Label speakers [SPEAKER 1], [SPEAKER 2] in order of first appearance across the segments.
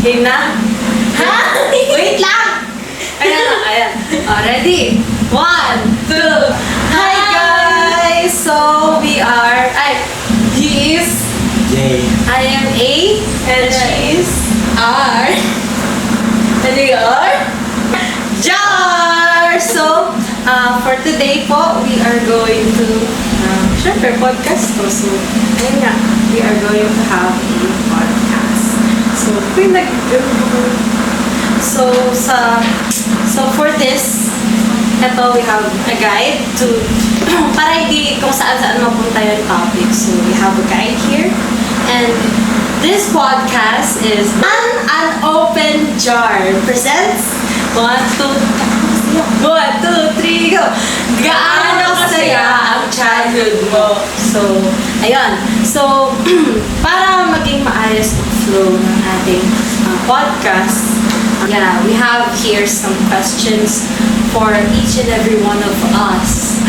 [SPEAKER 1] Game na? Ha? Wait lang! Ayan. Ready? 1, 2. Hi guys! So, we are... he is...
[SPEAKER 2] J.
[SPEAKER 1] I am A. And she is... R. And we are... Jar! So, for today po, we are going to... syempre, podcast ko. So, ayun nga. We are going to have a podcast. So, So, for this, ito, we have a guide to, para hindi kung saan-saan mapunta yung topic. So, we have a guide here. And this podcast is An Open Jar presents 1, 2, 3, go! Gaano kasaya ang childhood mo? So, ayun. So, para maging maayos ang flow ng ating podcast, we have here some questions for each and every one of us.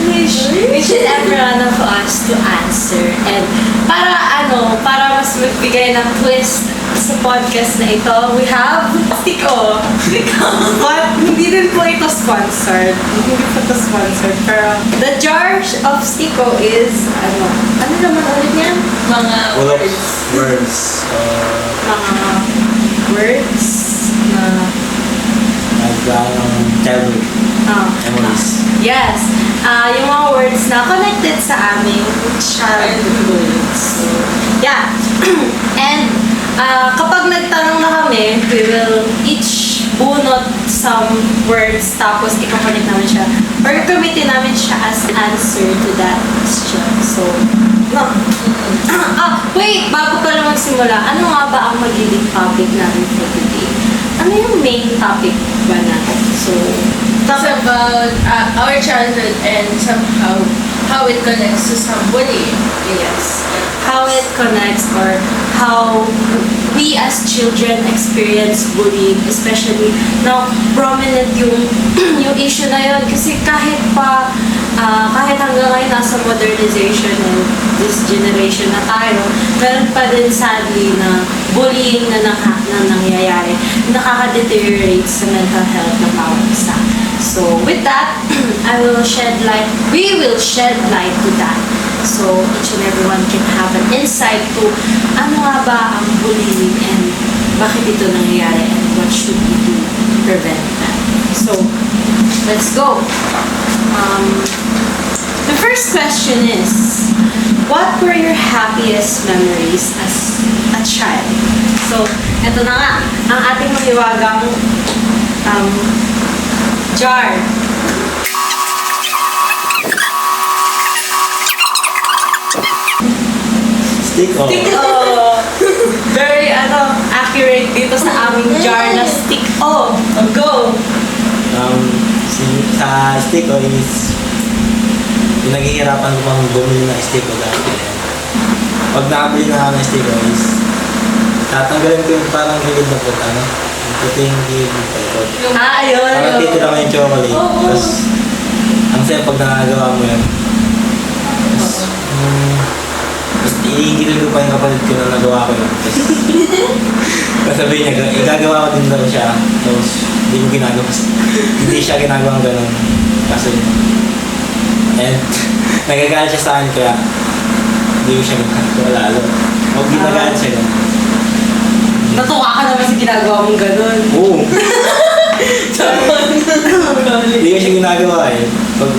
[SPEAKER 1] Each and every one of us to answer. And para mas magbigay ng twist sa podcast na ito, we have Stiko. But hindi din po ito sponsored. Hindi po ito sponsored. Pero the jar of Stiko is, ano naman ulit yan? Mga
[SPEAKER 2] words.
[SPEAKER 1] Mga words na
[SPEAKER 2] childhood memories.
[SPEAKER 1] Yes. Yung mga words na connected sa aming childhood. So, yeah. And kapag nagtanong na kami, we will each bunot some words tapos ikakonek namin siya or gamitin namin siya as answer to that question. So, no. Wait! Bago pa lang magsimula, ano nga ba ang magiging topic namin for today? Ano yung main topic ba natin? So,
[SPEAKER 3] Talk about our childhood and somehow how it connects to some bullying.
[SPEAKER 1] yes. How it connects or how we as children experience bullying, especially now prominent yung yung issue na yun kasi kahit hanggang ngayon nasa modernization and this generation na tayo, meron pa din sadly na bullying na nangyayari, nakaka-deteriorate sa mental health ng bawat isa. So with that, we will shed light to that. So each and everyone can have an insight to ano nga ba ang bullying and bakit ito nangyayari and what should we do to prevent that. So let's go. The first question is, what were your happiest memories as a child? So, eto na nga, ang ating mahiwagang jar.
[SPEAKER 2] Stiko.
[SPEAKER 1] Very, accurate dito sa aming jar na stick. Go!
[SPEAKER 2] Sa Stiko is naghihirapan ko pang bumili ng Stiko dati. Pag nakabili na ako ng Stiko is tatanggalin ko yung parang gilid na puta, no? Yung puting gilid ng palikot.
[SPEAKER 1] Ayun.
[SPEAKER 2] Parang titira ko yung chocolate. Tapos, ang saya pag nakagawa mo yan. Tapos, iingilin ko pa yung kapatid ko na nagawa ko yun. Tapos, sabihin niya, igagawa ko din daw siya. Tapos, hindi ko ginagawa. Hindi siya ginagawa ganun. Kasi, and, nagagalit siya sa akin kaya, hindi ko siya ginagawa lalo. Huwag ginagalit siya ganun.
[SPEAKER 1] Natuwa ka naman sa ginagawa mong ganun.
[SPEAKER 2] Oo. Hindi ko siya ginagawa eh.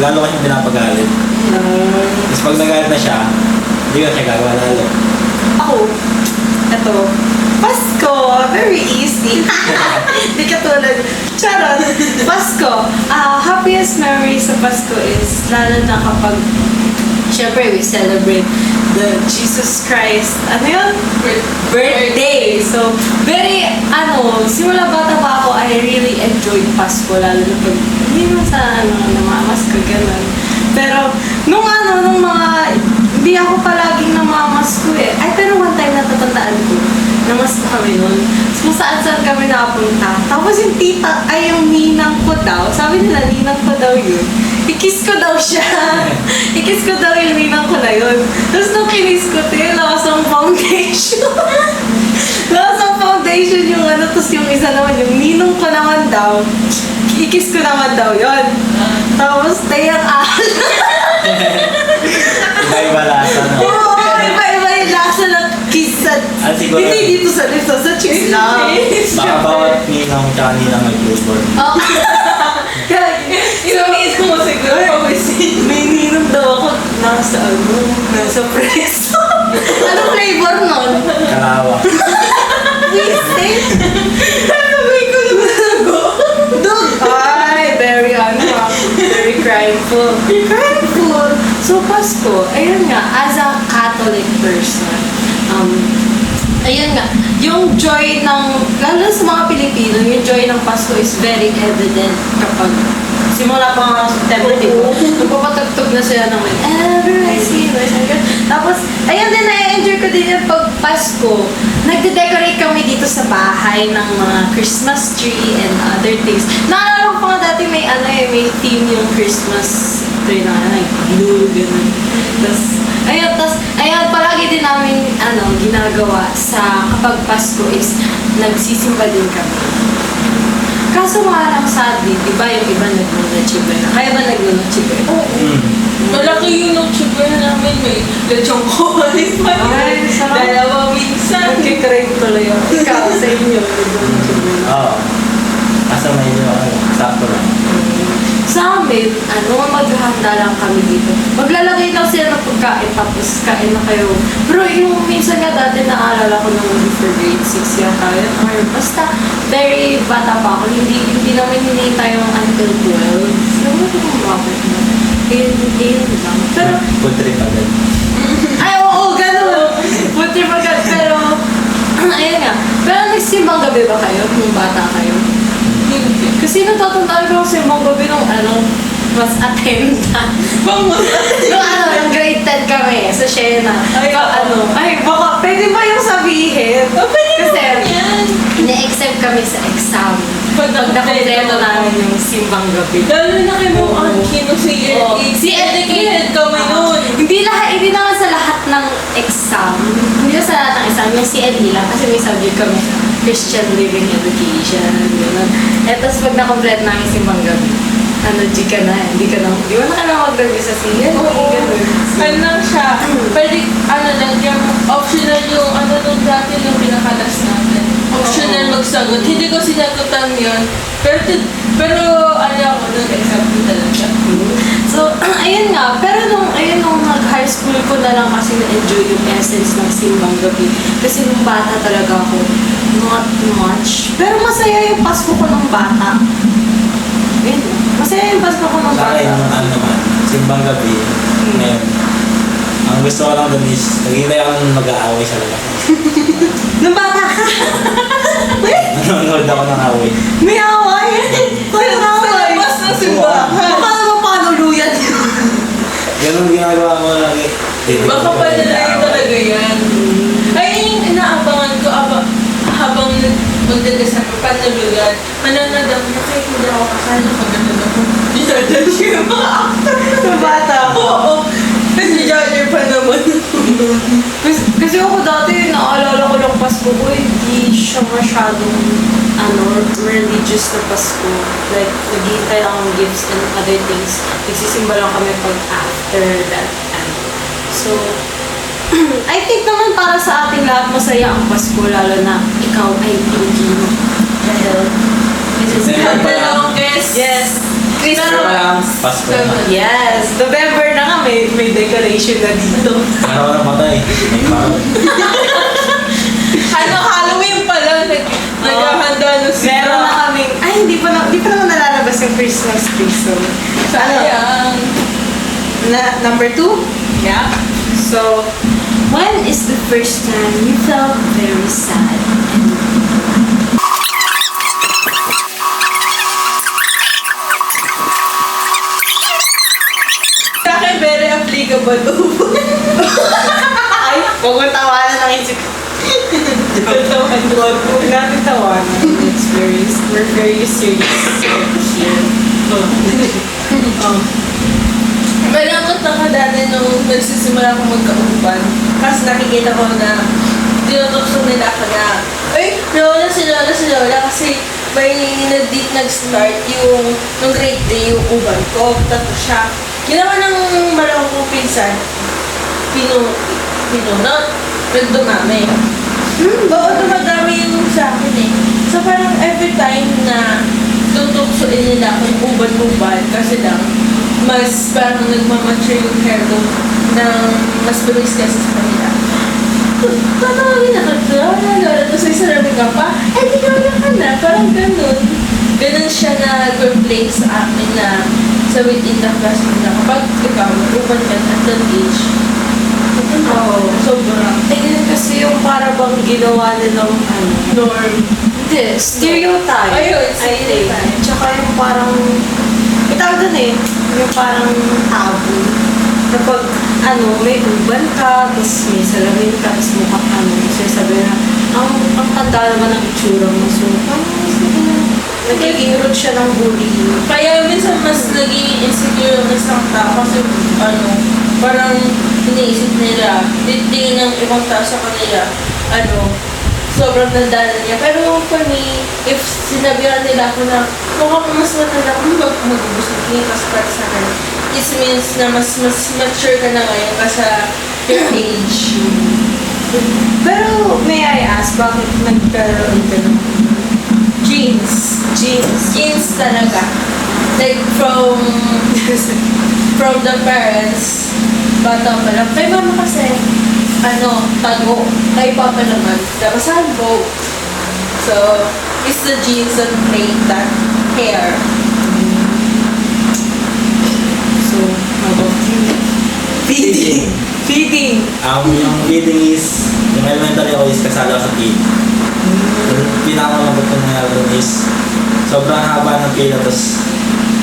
[SPEAKER 2] Lalo ko siyang pinapagalit. Tapos pag nagalit na siya, hindi ko siya gagawa lalo.
[SPEAKER 1] Ako, eto, Pasko, very easy. Di katulad, charot, Pasko. Happiest memory sa Pasko is, lalo na kapag, syempre, we celebrate the Jesus Christ, birthday. So, very, simula bata pa ako, I really enjoyed Pasko, lalo na pag, hindi mo sa, namamasko, ganun. Pero, nung hindi ako palaging namamasko eh. Pero one time natatandaan ko, namasko kami nun. So, saan-saan kami napunta. Tapos yung yung ninang ko daw, sabi nila, ninang ko daw yun. Ikis ko daw siya. Ikis ko daw yung ninang ko na yun. Tapos nung kinis ko, lakas ang foundation. Lakas ang foundation. decoration yung ano, tapos yung isa naman, yung ninong ko naman daw, ikis ko naman daw yon. Tapos, tayang
[SPEAKER 2] Iba-iba lasa, no?
[SPEAKER 1] Oo, iba-iba yung lasa ng kiss sa...
[SPEAKER 2] Siguro,
[SPEAKER 1] Hindi dito sa lips, sa cheeks lang.
[SPEAKER 2] baka bawat ninang tsaka ninang may flavor.
[SPEAKER 1] Oo.
[SPEAKER 3] Iniis mo siguro pawisin.
[SPEAKER 1] May ninong daw ako nasa ano, nasa preso. Anong flavor nun?
[SPEAKER 2] Kalawa.
[SPEAKER 1] Twisted?
[SPEAKER 3] Sabay ko naman ako.
[SPEAKER 1] Dog! Ay, very very crimeful. Crimeful! So, Pasko, ayun nga, as a Catholic person, ayun nga, yung joy ng, lalo sa mga Pilipino, yung joy ng Pasko is very evident kapag simula pa nga September, di ba? Nagpapatugtog na sila ng like, ever I see you, tapos, ayun din, na-enjoy ko din yung pag Pasko. Nagde-decorate kami dito sa bahay ng mga Christmas tree and other things. Naalala ko pa nga dati may may theme yung Christmas tree na like blue, gano'n. Ayun, palagi din namin, ginagawa sa kapag Pasko is nagsisimba din kami. Kaso mga lang sadly, di ba yung iba nag-noche buena? Kaya ba nag-noche buena?
[SPEAKER 3] Malaki yung noche buena namin. May lechong kawali pa.
[SPEAKER 1] Ay, sarap.
[SPEAKER 3] Dalawa minsan.
[SPEAKER 1] Nagkikrave tuloy ako. Ikaw, sa inyo, nag-noche buena.
[SPEAKER 2] Oo. Kaso medyo, sakto lang.
[SPEAKER 1] Sa amin, maghahanda lang kami dito. Maglalagay lang sila ng pagkain, tapos kain na kayo. Pero yung minsan nga dati naalala ko nung before grade 6 yata yun, or basta very bata pa ako, hindi namin hinihintay yung until 12. So, ano ko kung bakit na? Ayun lang. Pero,
[SPEAKER 2] Food trip agad.
[SPEAKER 1] ay, oo, gano'n. Buti magad, pero, ayun nga. Pero nagsimbang gabi ba kayo nung bata kayo? Kasi natatandaan ko sa ibang gabi nung mas attendant. Yung grade 10 kami sa Shena. Baka pwede ba yung sabihin? Kasi na-accept kami sa exam. Pag nakompleto namin yung simbang gabi.
[SPEAKER 3] Lalo na kayo mo ang kino si
[SPEAKER 1] Oo.
[SPEAKER 3] Si educated kami noon.
[SPEAKER 1] Hindi naman sa lahat ng exam. Hindi sa lahat ng exam. Yung CLE lang. Kasi may subject kami sa Christian Living Education. Gano'n. Eh, tapos pag nakompleto namin simbang gabi, G ka na. Hindi ka na mag-review sa CLE.
[SPEAKER 3] Oo. Ano lang siya. Pwede, lang, yung optional yung nung dati yung pinakalas natin. Optional magsagot. Hindi ko sinagutan yun. Pero ako nung exam ko talaga.
[SPEAKER 1] So, ayun nga. Pero nung nag-high school ko na lang kasi na-enjoy yung essence ng simbang gabi. Kasi nung bata talaga ako, not much. Pero masaya yung Pasko ko nung bata. Ayun. Masaya yung Pasko ko nung
[SPEAKER 2] Sa akin,
[SPEAKER 1] bata.
[SPEAKER 2] naman, simbang gabi, ngayon, ang gusto ko lang doon is, naghihintay ako nung mag-aaway sa labas.
[SPEAKER 1] Nung bata ka?
[SPEAKER 2] Nanonood ako ng away.
[SPEAKER 1] May away? Walang away?
[SPEAKER 3] Labas na simbahan.
[SPEAKER 1] Baka naman paano luyan yun?
[SPEAKER 2] Ganun ginagawa ko lagi.
[SPEAKER 3] Baka pala lang talaga yan. Ay, yung inaabangan ko habang magdadasal ko, panulugan, manonood ako na kahit hindi ako akala ko ganun ako. Dinadal yung mga actor.
[SPEAKER 1] Nung bata ko?
[SPEAKER 3] Oo. Kasi judger pa naman.
[SPEAKER 1] Kasi ako dati, naalala ko ng Pasko ko, hindi siya masyadong religious na Pasko. Like, naghihintay lang ng gifts and other things. Nagsisimba lang kami pag after that time. So, I think naman para sa ating lahat masaya ang Pasko, lalo na ikaw ay Pilipino. Dahil, it is
[SPEAKER 2] December pa lang.
[SPEAKER 1] Yes.
[SPEAKER 2] Pero lang, Pasko naman.
[SPEAKER 1] Yes. November na nga, may decoration na dito.
[SPEAKER 2] Ano ko namatay? May parang.
[SPEAKER 3] Halloween pa lang, naghahanda na sila.
[SPEAKER 1] Meron na kaming, hindi pa naman nalalabas yung Christmas tree. So,
[SPEAKER 3] Sayang.
[SPEAKER 1] number 2? Yeah. So, when is the first time you felt very sad?
[SPEAKER 3] Sa akin, very applicable.
[SPEAKER 1] Ay, huwag mo tawanan ang isip ko. Huwag natin tawanan. We're very serious here.
[SPEAKER 3] Malangkot ako dati nung nagsisimula ako magkauban. Kasi nakikita ko na dinutokso nila ako na, ay, Lola si Lola kasi may nag-start yung nung grade 3 yung uban ko. Tato siya. Ginawa ng malawang kong pinsan, pinunot, nagdumami. Oo, dumadami yung sa akin eh. So parang every time na tutuksoin nila ako ng uban-uban kasi lang, mas parang nagmamature yung hair ko ng mas bilis kasi sa kanila. Tatawagin ako, Lola, tapos may sarabing ka pa, di Lola ka na, parang ganun. Ganun siya na-complain sa akin na sa within the class na kapag ikaw, mag-uban ka at that age, sobrang.
[SPEAKER 1] Yun kasi yung para bang ginawa nilang
[SPEAKER 3] Norm.
[SPEAKER 1] Hindi, stereotype.
[SPEAKER 3] Ayun,
[SPEAKER 1] I think.
[SPEAKER 3] stereotype.
[SPEAKER 1] Tsaka yung parang, itawag dun eh, yung parang taboo. Kapag, may uban ka, tapos may salamin ka, tapos mukha sabi na, ang tanda naman ng itsura mo. So, nagiging root siya ng bullying.
[SPEAKER 3] Kaya minsan mas naging insecure ang isang tao kasi parang iniisip nila, titingin ng ibang tao sa kanila, sobrang nandala niya. Pero for me, if sinabihan nila ako na mukhang mas matanda ko, mag-ubus ng kinikas para sa akin, it means na mas mature ka na ngayon kasi your age.
[SPEAKER 1] Pero, may I ask, bakit nagkaroon ka ng
[SPEAKER 3] Jeans.
[SPEAKER 1] jeans?
[SPEAKER 3] Talaga. Like from the parents, bata pa lang. Kay mama kasi, tago. Kay papa naman, labasan ko. So, it's the jeans that made that hair.
[SPEAKER 1] So, how about you? Feeding.
[SPEAKER 2] Yung feeding is, yung elementary ako is kasali ako sa PE. Yung pinakamalabot ko nangyari doon is, sobrang haba ng pila, tapos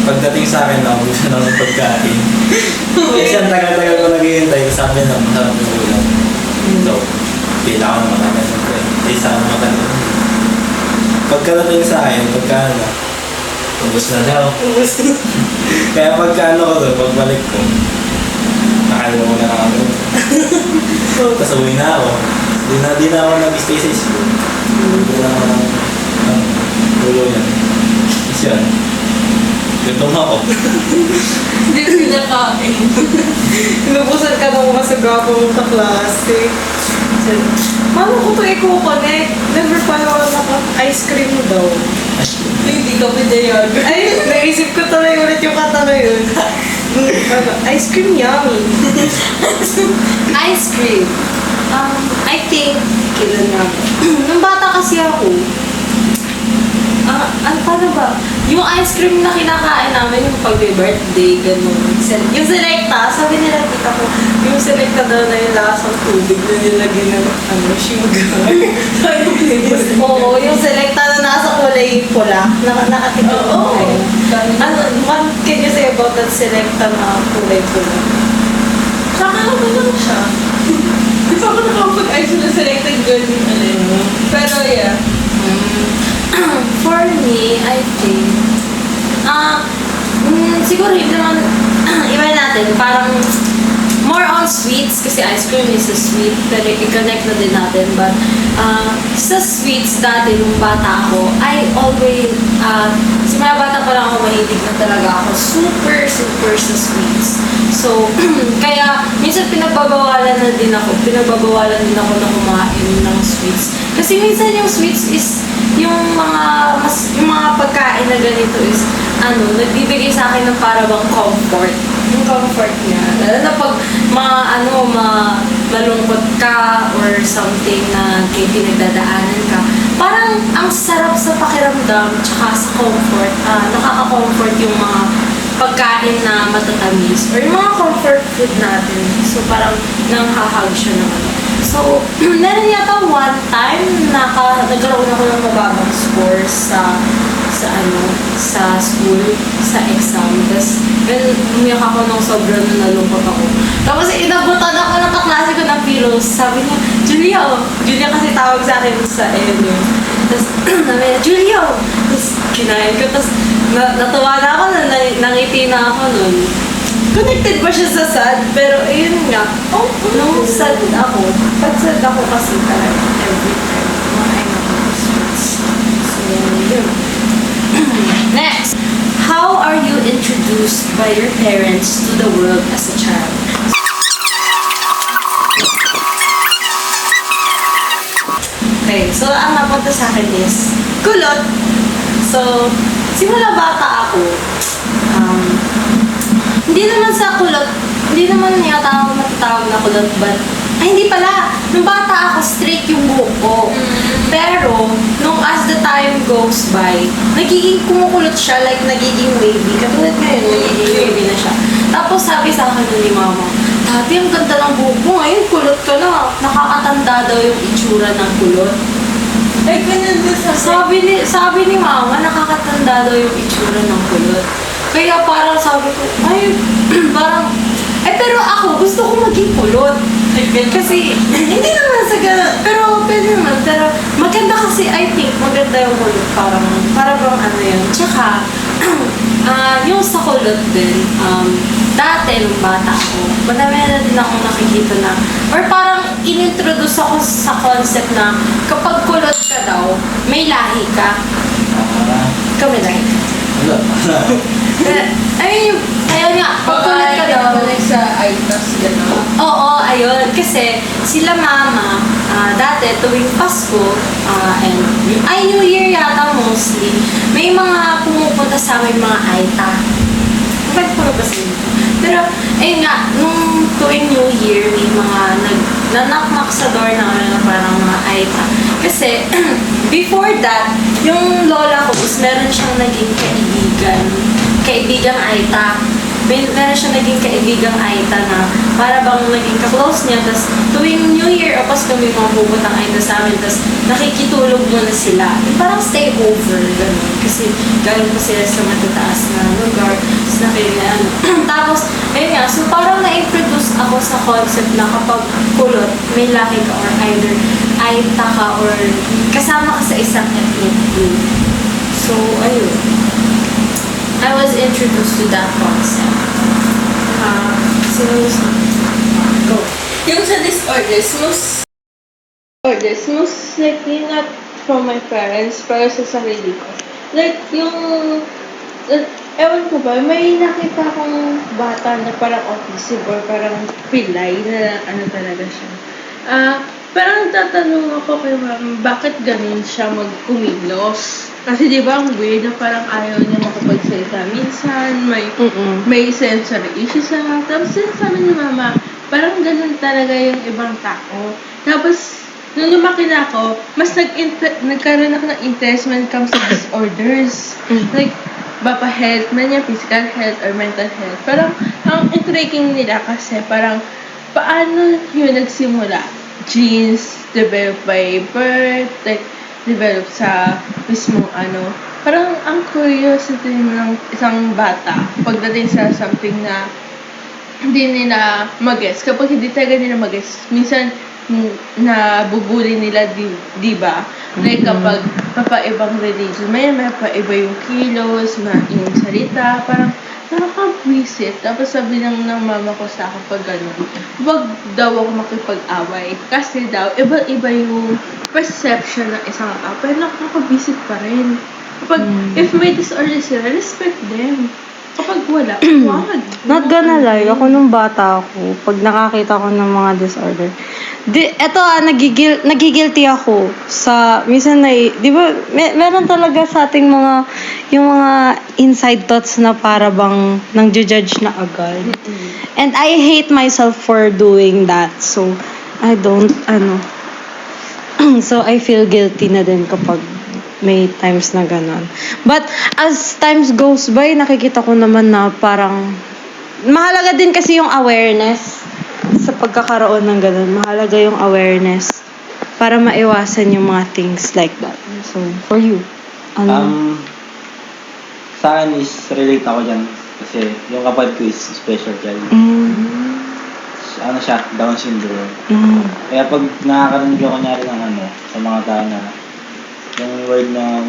[SPEAKER 2] pagdating sa akin, gusto na ng pagkain. Kasi ang tagal-tagal ko naghihintay, sabi na masarap yung ulam. So, pila ako naman namin. Ay, sana maganda. Pagkadating sa akin, ubus na daw. Kaya pagka ko doon, pagbalik ko, nakaliwa ko na lang ako. Tapos uwi na ako. Di na ako nag-stay sa school. Di na ako ulo yan. Tapos yan. Gutom ako.
[SPEAKER 3] Hindi ko pinakain.
[SPEAKER 1] Inubusan ka ng mga sa gwapo mong kaklase. Paano ko ito i-connect? Never pa naman ako ice cream daw.
[SPEAKER 3] Hindi ka pinayagan.
[SPEAKER 1] Ay, naisip ko tuloy ulit yung kata na yun. Ice cream yummy. Ice cream. I think, kailan nga ba? Nung bata kasi ako, paano ba? Yung ice cream na kinakain namin yung pag-birthday, gano'n. Yung selecta, sabi nila tita ko, yung selecta daw na yung lasang tubig na nilagyan ng sugar. Oo, yung selecta na nasa kulay pula, nakatikim ko kayo. What can you say about that selecta na kulay pula?
[SPEAKER 3] Saka ako lang siya. Di pa ako nakapag-ice na selected girl yung Pero yeah.
[SPEAKER 1] For me, I think, siguro hindi naman, iba natin, parang more on sweets, kasi ice cream is a sweet, pero i-connect na din natin, but sa sweets dati, nung bata ako, I always, simula bata pa lang ako, mahilig na talaga ako, super sa sweets. So, kaya, minsan pinagbabawalan din ako na kumain ng sweets. Kasi minsan yung sweets is, yung mga pagkain na ganito is, nagbibigay sa akin ng para bang comfort. Yung comfort niya. Lalo na pag malungkot ka or something na pinagdadaanan ka, parang ang sarap sa pakiramdam tsaka sa comfort. Nakaka-comfort yung mga pagkain na matatamis or yung mga comfort food natin. So parang nanghahag siya ng So, meron yata one time nagkaroon ako ng mababang score sa school, sa exam. Tapos, umiyak ako ng sobrang nalungkot ako. Tapos, inabutan ako ng kaklase ko ng pillows. Sabi niya, Julia kasi tawag sa akin sa NU. Tapos, sabi niya, Julia! Tapos, kinain ko. Tapos, natuwa na ako, nangiti na ako nun. connected ba siya sa sad? Pero ayun nga, nung sad ako, pag sad ako kasi talaga every time, kumain ako ng sweets. So, yun. Next, how are you introduced by your parents to the world as a child? Okay, so ang napunta sa akin is kulot. So, simula bata ako, hindi naman sa kulot, hindi naman yata ako matatawag na kulot, but, ay hindi pala, nung bata ako, straight yung buhok ko. Pero, nung as the time goes by, nagiging kumukulot siya, like nagiging wavy. Katulad ngayon, nagiging wavy na siya. Tapos sabi sa akin ni mama, dati ang ganda ng buhok mo, ngayon kulot ka na. Nakakatanda daw yung itsura ng kulot.
[SPEAKER 3] Ay, ganyan din sa
[SPEAKER 1] Sabi ni mama, nakakatanda daw yung itsura ng kulot. Kaya parang sabi ko, ay, parang, pero ako, gusto ko maging kulot. Kasi, hindi naman sa gano'n, pero pwede naman, pero maganda kasi, I think, maganda yung kulot, parang ano yun. Tsaka, yung sa kulot din, dati nung bata ako, madami na din ako nakikita na, or parang inintroduce ako sa concept na kapag kulot ka daw, may lahi ka. Ikaw may lahi ka.
[SPEAKER 2] Wala.
[SPEAKER 1] I mean, ayun nga, pag kulot ka daw,
[SPEAKER 3] sa ITAS, gano'n.
[SPEAKER 1] oo, ayun. Kasi sila mama, dati tuwing Pasko, and New Year yata mostly, may mga pumupunta sa amin mga Aita. Pwede ko ba sa inyo? Pero, ayun nga, nung tuwing New Year, may mga nanakmak sa door na parang mga Aita. Kasi, before that, yung lola ko is meron siyang naging kaibigang Aita. Meron siya naging kaibigang Aita na para bang naging ka-close niya. Tapos tuwing New Year o Pasko may mga pupuntang Aita sa amin. Tapos nakikitulog muna sila. Yung parang stay over. Ganun. Kasi galing pa sila sa matataas na lugar. Tapos Tapos, ayun nga. So parang na-introduce ako sa concept na kapag kulot, may lahi ka or either Aita ka or kasama ka sa isang ethnic group. So, ayun. I was introduced to that concept. Go.
[SPEAKER 3] Yung sa disorders, most likely not from my parents, pero sa sarili ko. Like, ewan ko ba, may nakita akong bata na parang autism or parang pilay na ano talaga siya. Parang tatanong ako kay ma'am, bakit ganun siya magkumilos? Kasi di ba ang weird na parang ayaw niya makapagsalita minsan, may sensory issues siya. Tapos sinasabi ni mama, parang ganun talaga yung ibang tao. Tapos, nung lumaki na ako, mas nagkaroon ako ng interest when it comes to disorders. Like, health man niya, physical health or mental health. Parang, ang intriguing nila kasi parang, paano yun nagsimula? Genes developed by birth, like, develop sa mismong parang ang curiosity ng isang bata pagdating sa something na hindi nila mag-guess. Kapag hindi talaga nila mag-guess, minsan nabubuli nila, di ba? Like kapag papaibang religion, may paiba yung kilos, yung salita, parang nakaka-visit. Tapos sabi ng mama ko sa akin pag gano'n, wag daw ako makipag-away. Kasi daw, iba-iba yung perception ng isang tao. Pero nakaka-visit pa rin. Kapag, if may disorder sila, respect them. Kapag wala, wag.
[SPEAKER 4] Not gonna lie, ako nung bata ako, pag nakakita ko ng mga disorder, nagigilty ako sa, minsan di ba, meron talaga sa ating yung mga inside thoughts na para bang nang judge na agad. And I hate myself for doing that. So, I don't, so I feel guilty na din kapag may times na ganon. But as times goes by, nakikita ko naman na parang mahalaga din kasi yung awareness sa pagkakaroon ng ganon. Mahalaga yung awareness para maiwasan yung mga things like that. So, for you,
[SPEAKER 2] Sa akin is relate ako dyan kasi yung kapatid ko is special child. Ano siya, Down syndrome. Kaya pag nakakarinig ako nyari ng sa mga tao na yung word na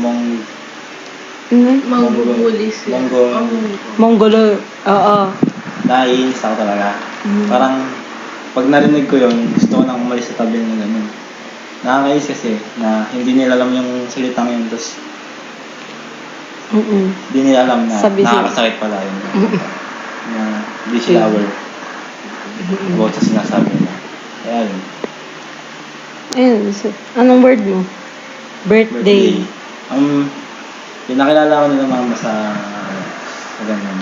[SPEAKER 3] Mangbubuli sila.
[SPEAKER 4] Mongolo, oo.
[SPEAKER 5] naiinis ako talaga. Parang, pag narinig ko yun, gusto ko nang umalis sa tabi nila ganun. Nakakainis kasi na hindi nila alam yung salitang yun, tapos hindi nila alam na
[SPEAKER 4] Sabi sila.
[SPEAKER 5] nakakasakit pala yun. Na hindi sila aware about sa sinasabi nila. Kaya yun.
[SPEAKER 4] Ayun, so, anong word mo? Birthday.
[SPEAKER 5] Pinakilala ko nila mama sa ganun,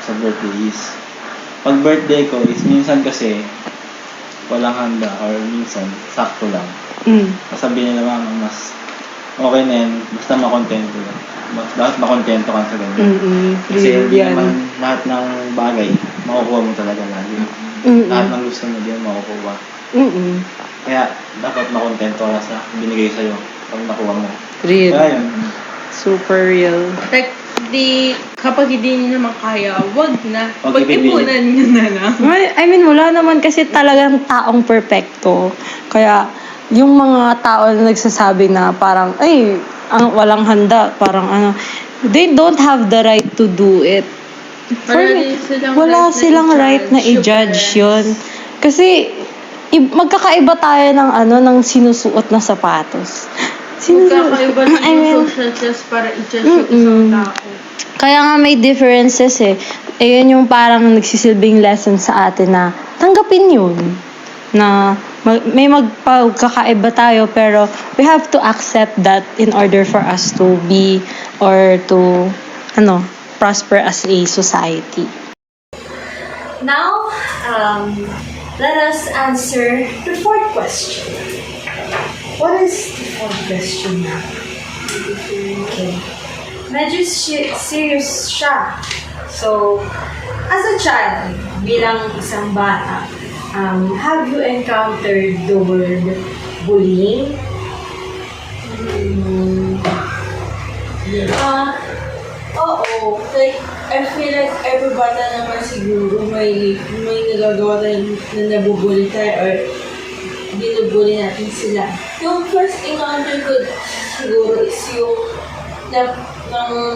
[SPEAKER 5] sa birthday is, pag birthday ko is minsan kasi walang handa or minsan sakto lang. Sasabihin nila mama mas okay na yan, basta makontento lang. Dapat makontento ka sa ganun. Kasi hindi naman lahat ng bagay makukuha mo talaga lagi. Lahat ng gusto mo din makukuha. Kaya dapat makontento ka sa binigay sa'yo pag nakuha mo.
[SPEAKER 4] Real.
[SPEAKER 5] Kaya yun.
[SPEAKER 4] Super real.
[SPEAKER 3] Like, kapag hindi niyo naman kaya, wag na.
[SPEAKER 5] Wag
[SPEAKER 3] Pag-ipunan niyo na lang.
[SPEAKER 4] I mean, wala naman kasi talagang taong perfecto. Kaya, yung mga tao na nagsasabi na parang, ay, walang handa, parang they don't have the right to do it. For me, wala silang right na i-judge yun. Kasi, magkakaiba tayo ng sinusuot na sapatos.
[SPEAKER 3] Magkakaiba na
[SPEAKER 4] I mean,
[SPEAKER 3] yung social test para i-judge yung isang tao.
[SPEAKER 4] Kaya nga may differences eh. Ayun yung parang nagsisilbing lesson sa atin na tanggapin yun. Na may magpagkakaiba tayo pero we have to accept that in order for us to be or to prosper as a society.
[SPEAKER 1] Now, let us answer the fourth question. What is the fourth question now? Okay. Medyo serious siya. So, as a child, bilang isang bata, have you encountered the word bullying?
[SPEAKER 3] Oo. Like, I feel like every bata naman siguro may nagagawa tayo na nabubuli tayo or binubuli natin sila. Yung first encounter ko siguro is yung nang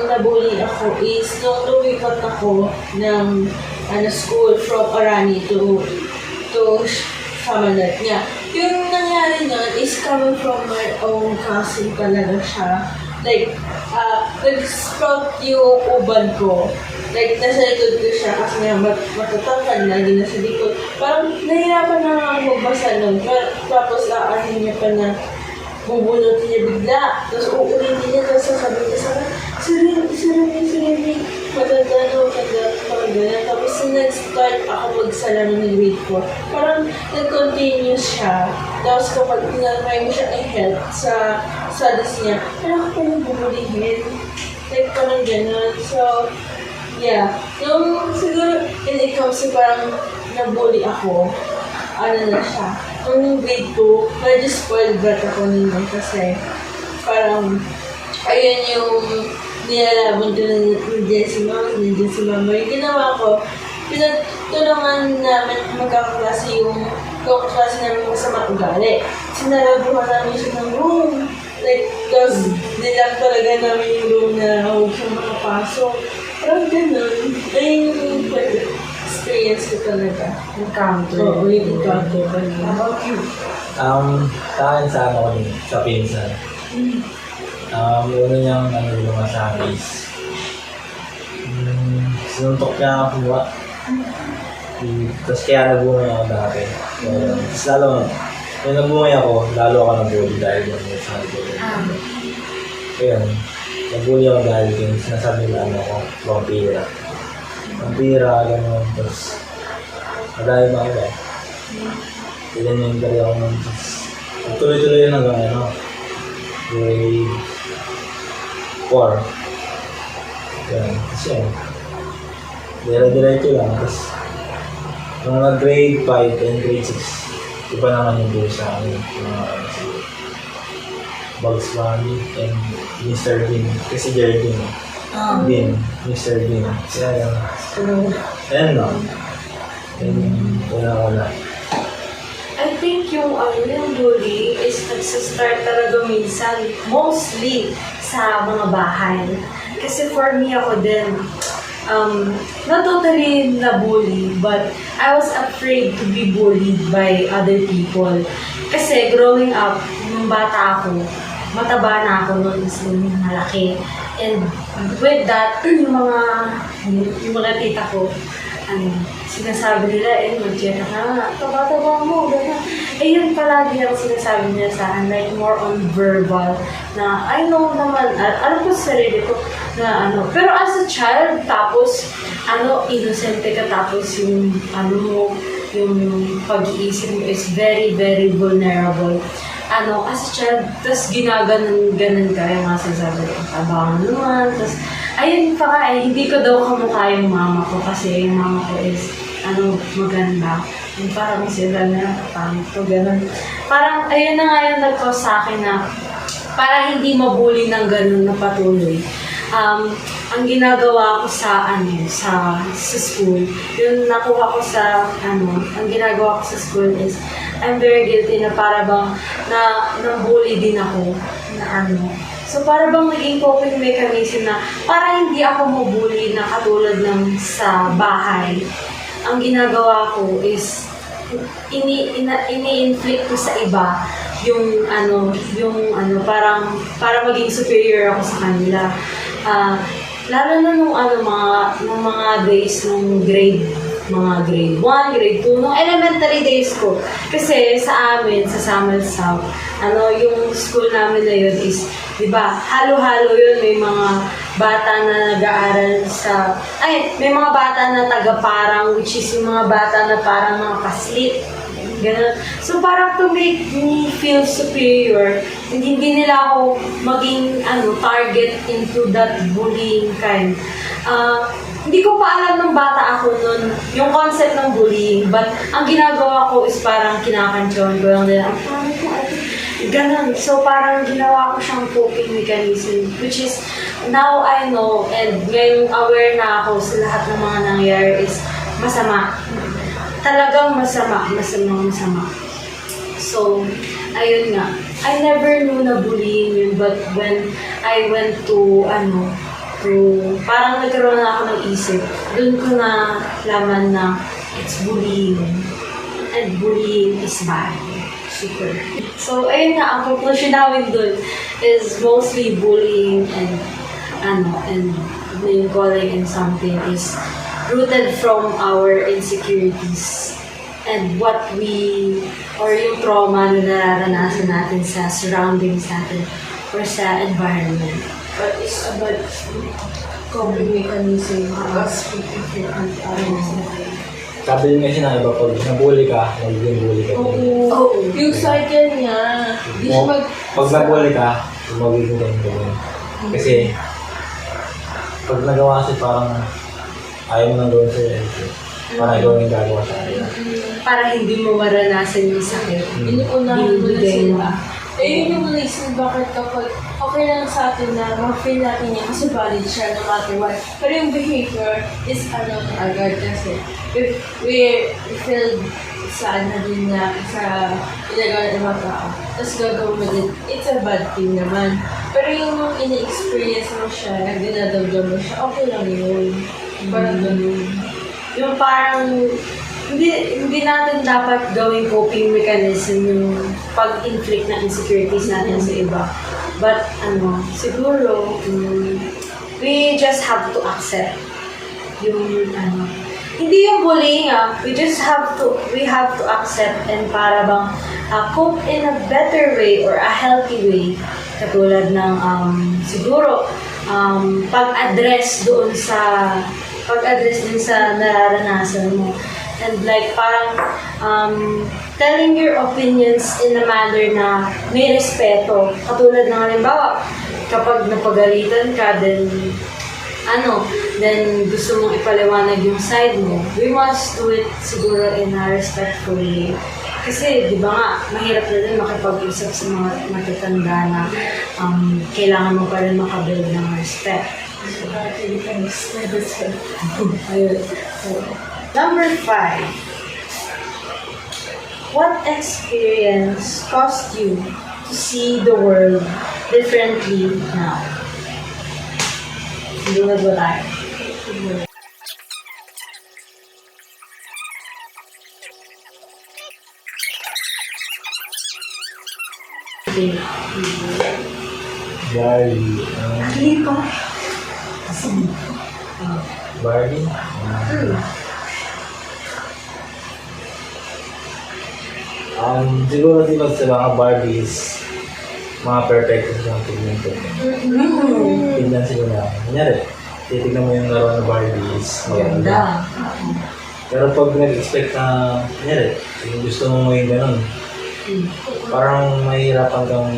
[SPEAKER 3] nabully ako is nung lumipat ako ng school from Arani to Samanat niya. Yung nangyari nun is coming from my own cousin talaga siya. Like, nag-sprout yung uban ko. Like, nasa likod ko siya kasi nga matatangkan lagi nasa likod. Parang nahirapan na nga ako magbasa nun. Tapos aanin niya pa na bubunutin niya bigla. Tapos uulitin niya. Tapos sasabihin niya sa akin, Sarili, matanda na, parang ganyan. Tapos nag-start ako magsalaro ng grade 4. Parang nag-continue siya. Tapos kapag tinatry mo siya i-help sa studies niya, parang ako palang bubulihin. Like, parang gano'n. So, yeah. Nung siguro, in-ikaw si parang nabully ako, na siya. Nung grade 2, medyo spoiled brat ako ninyo kasi parang, ayun yung nilalaban ko ng Jessie Mama. Yung ginawa ko, pinatulungan namin magkakaklase yung kaklase namin masama ugali. Sinarabuhan namin siya ng room. Like, tapos nilang talaga namin yung room na huwag siyang makapasok. Parang ganun. Ayun yung experience ko talaga.
[SPEAKER 1] Encounter.
[SPEAKER 3] Oo, yung encounter ko.
[SPEAKER 1] How about you?
[SPEAKER 2] Sa akin sa pinsan. Una niyang gumawa sa akin is sinuntok niya ako kumuha. Tapos kaya nabungay ako dati. Tapos lalo, nung nabungay ako, lalo ako nabully dahil yung sabi ko. Ayun, nabully ako dahil yung sinasabi nila ako, vampira. Vampira, gano'n. Tapos, madami ba ako. Ilan yung dali ako nun. Tuloy-tuloy yun hanggang grade 4. Yan. Tapos yun. Dire-diretso lang. Tapos, nung grade 5 and grade 6, iba naman yung buhay sa amin. Yung mga Bugs Bunny and Mr. Bean. Kasi Jerry Bean. Bean. Mr. Bean. Kaya yun. Ayan no. Wala.
[SPEAKER 1] I think yung bully is nagsistart talaga minsan, mostly sa mga bahay. Kasi for me ako din, not totally nabully, but I was afraid to be bullied by other people. Kasi growing up, nung bata ako, mataba na ako noon, is malaki. And with that, yung mga tita ko, sinasabi nila, mag-check ka na, taba-taba mo, gano'n. Yun palagi ang sinasabi nila sa akin, like more on verbal, na I know naman, alam ko sa sarili ko, na pero as a child, tapos, innocente ka, tapos yung pag-iisip mo is very, very vulnerable. As a child, tapos ginaganon-ganon ka, yung mga sinasabi ko, tabangan naman, tapos, ayun pa nga hindi ko daw kamukha yung mama ko, kasi yung mama ko is, maganda. Yung parang sila na, pangit ko, gano'n. Parang, ayun na nga yung nag-cause sa akin na, para hindi mabuli ng gano'n na patuloy. Ang ginagawa ko sa school, yung nakuha ko sa, ang ginagawa ko sa school is, I'm very guilty na para bang, nang-bully din ako, So, para bang naging coping mechanism na, para hindi ako mabully na katulad ng sa bahay, ang ginagawa ko is, ini-inflict ko sa iba, parang, para maging superior ako sa kanila. Lalo na nung mga days nung mga grade 1, grade 2, nung elementary days ko. Kasi sa amin, sa Samuel South, yung school namin na yun is, di ba, halo-halo yun, may mga bata na nag-aaral may mga bata na taga-parang, which is yung mga bata na parang mga paslit. Ganun. So, parang to make me feel superior, hindi nila ako maging target into that bullying kind. Hindi ko pa alam nung bata ako nun, yung concept ng bullying, but ang ginagawa ko is parang kinakantyon ko lang nila. Ganun. So, parang ginawa ko siyang coping mechanism, which is, now I know, and ngayong aware na ako sa lahat ng mga nangyayari is masama. Talagang masama. So, ayun nga. I never knew na bullying yun, but when I went to, parang nagkaroon na ako ng isip, dun ko na laman na it's bullying. And bullying is bad. Super. So, ayun nga, ang conclusion namin dun is mostly bullying and name calling and something is rooted from our insecurities and yung trauma na nararanasan natin sa surroundings natin or sa environment. But it's about coping mechanism as
[SPEAKER 2] Sabi din kasi na iba, pag nabully ka, magiging bully ka din.
[SPEAKER 3] Yung cycle niya, di siya
[SPEAKER 2] Pag nabully ka, magiging ganyan. Kasi, pag nagawa kasi parang ayaw mo nang gawin sa'yo, parang ikaw yung gagawa sa akin.
[SPEAKER 1] Para hindi mo maranasan yung sakit.
[SPEAKER 3] Inuunahan mo na
[SPEAKER 1] Binibigay
[SPEAKER 3] sila. Yun yung reason bakit kapag okay lang sa atin na ma-feel natin yan kasi valid siya no matter what. Pero yung behavior is agad kasi if we feel sad na din na sa ilagawa ng mga tao, tapos gagawin mo din, it's a bad thing naman. Pero yung ina-experience mo siya, dinadamdam mo siya, okay lang yun. Parang ganun.
[SPEAKER 1] Yung parang hindi natin dapat gawing coping mechanism yung pag-inflict na insecurities natin sa iba. But siguro we just have to accept yung hindi yung bullying we have to accept and para bang cope in a better way or a healthy way, katulad ng siguro pag-address din sa nararanasan mo. And like parang telling your opinions in a manner na may respeto. Katulad ng halimbawa, kapag napagalitan ka, then gusto mong ipaliwanag yung side mo, we must do it siguro in a respectful way. Kasi, di ba nga, mahirap na din makipag-usap sa mga matatanda na kailangan mo pa rin makabuild ng respect. So, hindi ka respect. Ayun. Number 5. What experience caused you to see the world differently now? Hindi na ba tayo? think?
[SPEAKER 2] Barbie.
[SPEAKER 1] Hindi pa.
[SPEAKER 2] Barbie? Siguro di ba sa mga Barbies, mga perfect silang tignan ko. Tignan sila. Kunyari, titignan mo yung laro ng Barbies. Maganda. Pero pag nag-expect na, kunyari, yung gusto mo yung ganun, parang mahirapan kang,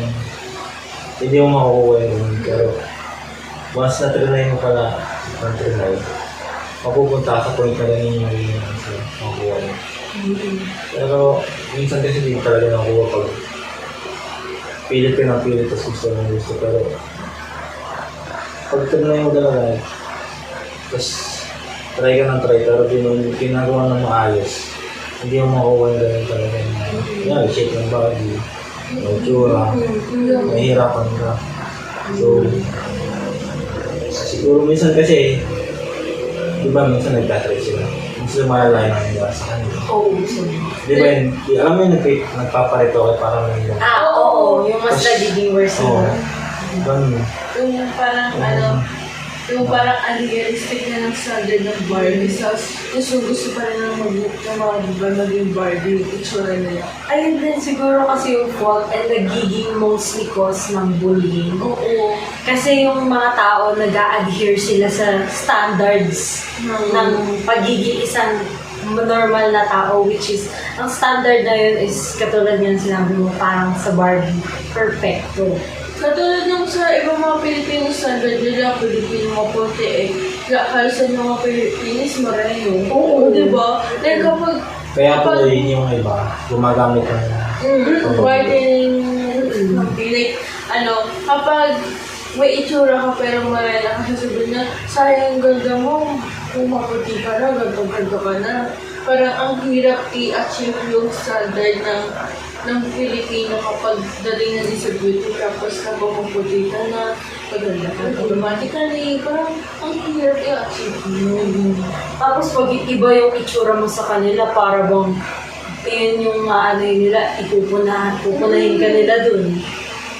[SPEAKER 2] hindi mo makukuha yun. Pero, once na-trinay mo pala, na-trinay, mapupunta sa point na ganun yung makukuha mo. Pero, minsan kasi hindi talaga nakuha pag pilit ka ng pilit tapos gusto mo gusto. Pero, pag trinay mo talaga, tapos try ka ng try, pero ginagawa ng maayos, hindi mo makukuha yung ganun talaga. Yan, shape ng body, yung tsura, mahirapan ka. So, siguro minsan kasi, di ba minsan nagtatry sila? Minsan malalayo na nila sa kanila.
[SPEAKER 1] Oo, gusto mo.
[SPEAKER 2] Di ba yun, alam mo yung nagpaparito para may yun.
[SPEAKER 1] Oo, yung mas nagiging worse
[SPEAKER 2] Oo.
[SPEAKER 1] na.
[SPEAKER 2] Ganun.
[SPEAKER 3] Yung parang yung parang unrealistic na ng standard ng Barbie. Gusto pa rin ng mga maging Barbie yung itsura nila.
[SPEAKER 1] Ayun din siguro kasi yung fault and nagiging mostly cause ng bullying.
[SPEAKER 3] Oo.
[SPEAKER 1] Kasi yung mga tao nag-a-adhere sila sa standards ng pagiging isang normal na tao, which is, ang standard na yun is katulad yan sinabi mo, parang sa Barbie, perfecto.
[SPEAKER 3] Katulad ng sa ibang mga Pilipino standard nila, Pilipino mga puti eh. Halos sa mga Pilipinis, mareno. Oo, di ba? Like kapag...
[SPEAKER 2] Kaya po yun yung iba, gumagamit ng
[SPEAKER 3] whitening, like, kapag may itsura ka pero marena ka, sasabihin na, sayang ganda mo, kung maputi ka na, ganda ka na. Parang ang hirap i-achieve yung standard ng Pilipino kapag dating na sa beauty, tapos kapag maputi ka na, paganda ka automatically, parang ang hirap i-achieve yun.
[SPEAKER 1] Tapos pag iba yung itsura mo sa kanila, para bang yun yung nila, pupunahin ka nila dun.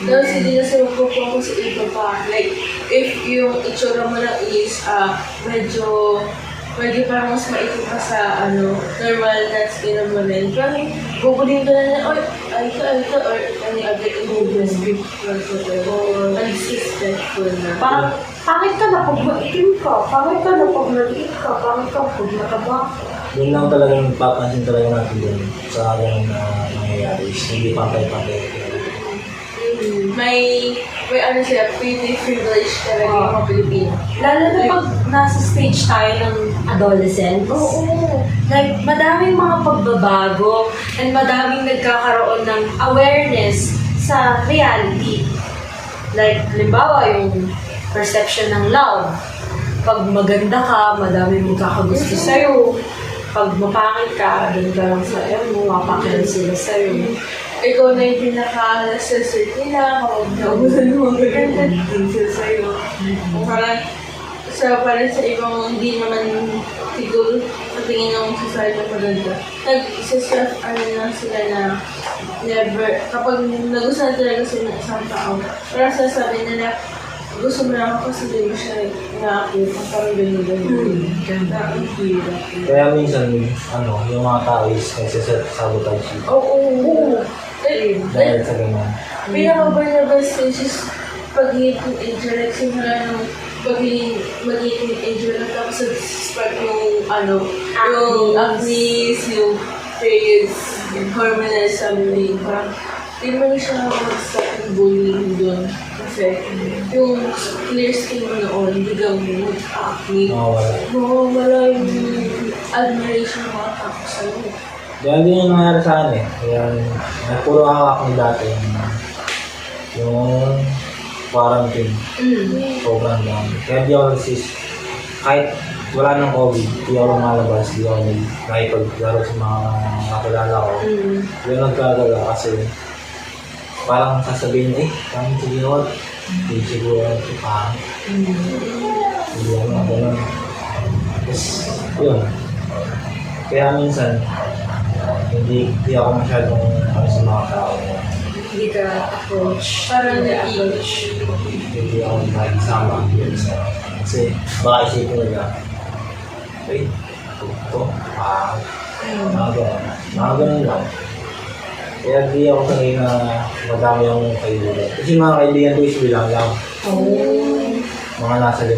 [SPEAKER 3] Tapos hindi na sila magpo-focus sa iba pa. Like, if yung itsura mo lang is medyo parang mas maitim pa sa normal na skin mo rin. Parang bubulin ka na, or any other improvement or unsuspectful na.
[SPEAKER 1] Parang, pangit ka na pag maitim ka, pangit ka na pag maliit ka, pangit ka pag mataba.
[SPEAKER 2] Yun lang talagang papansin talaga natin dun sa ganun na nangyayari. Hindi pantay-pantay.
[SPEAKER 3] May sila, pretty privilege talaga yung mga Pilipino.
[SPEAKER 1] Lalo na pag nasa stage tayo ng adolescents. Like, madaming mga pagbabago and madaming nagkakaroon ng awareness sa reality. Like, halimbawa, yung perception ng love. Pag maganda ka, madaming magkakagusto sa'yo. Pag mapangit ka, doon ka lang sa mapakilan sila sa'yo.
[SPEAKER 3] Ikaw na yung pinaka-assessor nila, kapag naubusan mo magaganda, din sila sa'yo. Parang sa ibang hindi naman siguro sa tingin ng society na maganda. Nag-self lang sila na never, kapag nagustuhan talaga sila ng isang tao, parang sasabi nila, gusto mo lang ako kasi di mo siya nakakita, parang ganyan. Ganda, ang hirap.
[SPEAKER 2] Kaya minsan, yung mga tao is nagsasabotage.
[SPEAKER 3] Oo.
[SPEAKER 2] Dahil sa ganyan.
[SPEAKER 3] Pinaka-vulnerable stages pag-teenager, like simula nung mag-teenager na tapos sa-spark yung yung acne, yung periods, yung hormonal something, parang hindi mo siya mag-stop yung bullying doon. Kasi yung clear skin mo noon, biglang mo acne. Mawawala yung admiration ng mga tao sa'yo.
[SPEAKER 2] Yan din yung nangyari sa akin eh. Kaya, puro hawak ni dati yung quarantine. Sobrang dami. Kaya di ako kahit wala ng COVID, di ako lumalabas, di ako nakipaglaro sa mga kakilala ko. Yun nagkagala kasi parang sasabihin parang siguro, hindi siguro ito parang. Hindi gano'n. Tapos, yun. Kaya minsan, hindi ako masyadong sa mga tao.
[SPEAKER 1] hindi ka approach.
[SPEAKER 3] Parang na-approach.
[SPEAKER 2] Hindi ako makikisama. Kasi baka isipin nila, ay, ito, mga ganun lang. Kaya di ako sanay na madami yung kaibigan. Kasi mga kaibigan ko is bilang lang. Mga nasa 5.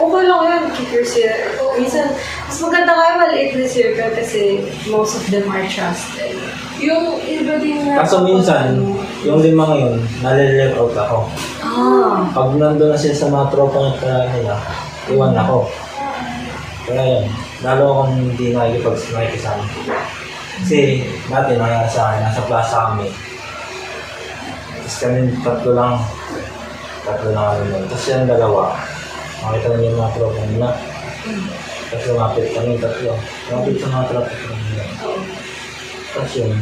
[SPEAKER 1] Okay lang yan, keep your circle. Minsan, mas maganda kayo maliit na circle kasi most of them are trusted.
[SPEAKER 3] Yung iba din na...
[SPEAKER 2] Kaso minsan, yung 5 ngayon, nalilip out ako. Pag nandun na sila sa mga tropang nila, iwan ako. Kaya yun, lalo akong hindi nakikisama. Kasi dati nangyari sa akin, nasa plaza kami. Tapos kami tatlo lang kami nun. Tapos yung 2, makita na yung mga tropa nila. Tapos lumapit kami tatlo. Lumapit sa mga tropa nila. Tapos yun,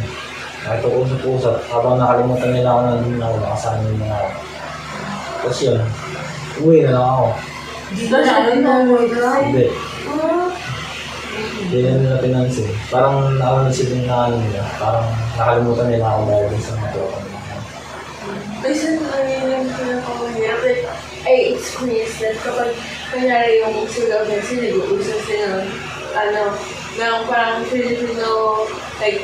[SPEAKER 2] kahit ako usap-usap, habang nakalimutan nila ako nandun ako, nakasama yung mga. Tapos yun, umuwi na lang ako. Hindi. Hindi na nila pinansin. Parang nakalansin na nila. Parang nakalimutan nila ako dahil sa mga tropa nila.
[SPEAKER 3] Minsan, yung pinakamahirap, like, I experienced that kapag kanyari yung sila kasi nag-uusap sila, merong parang Filipino, like,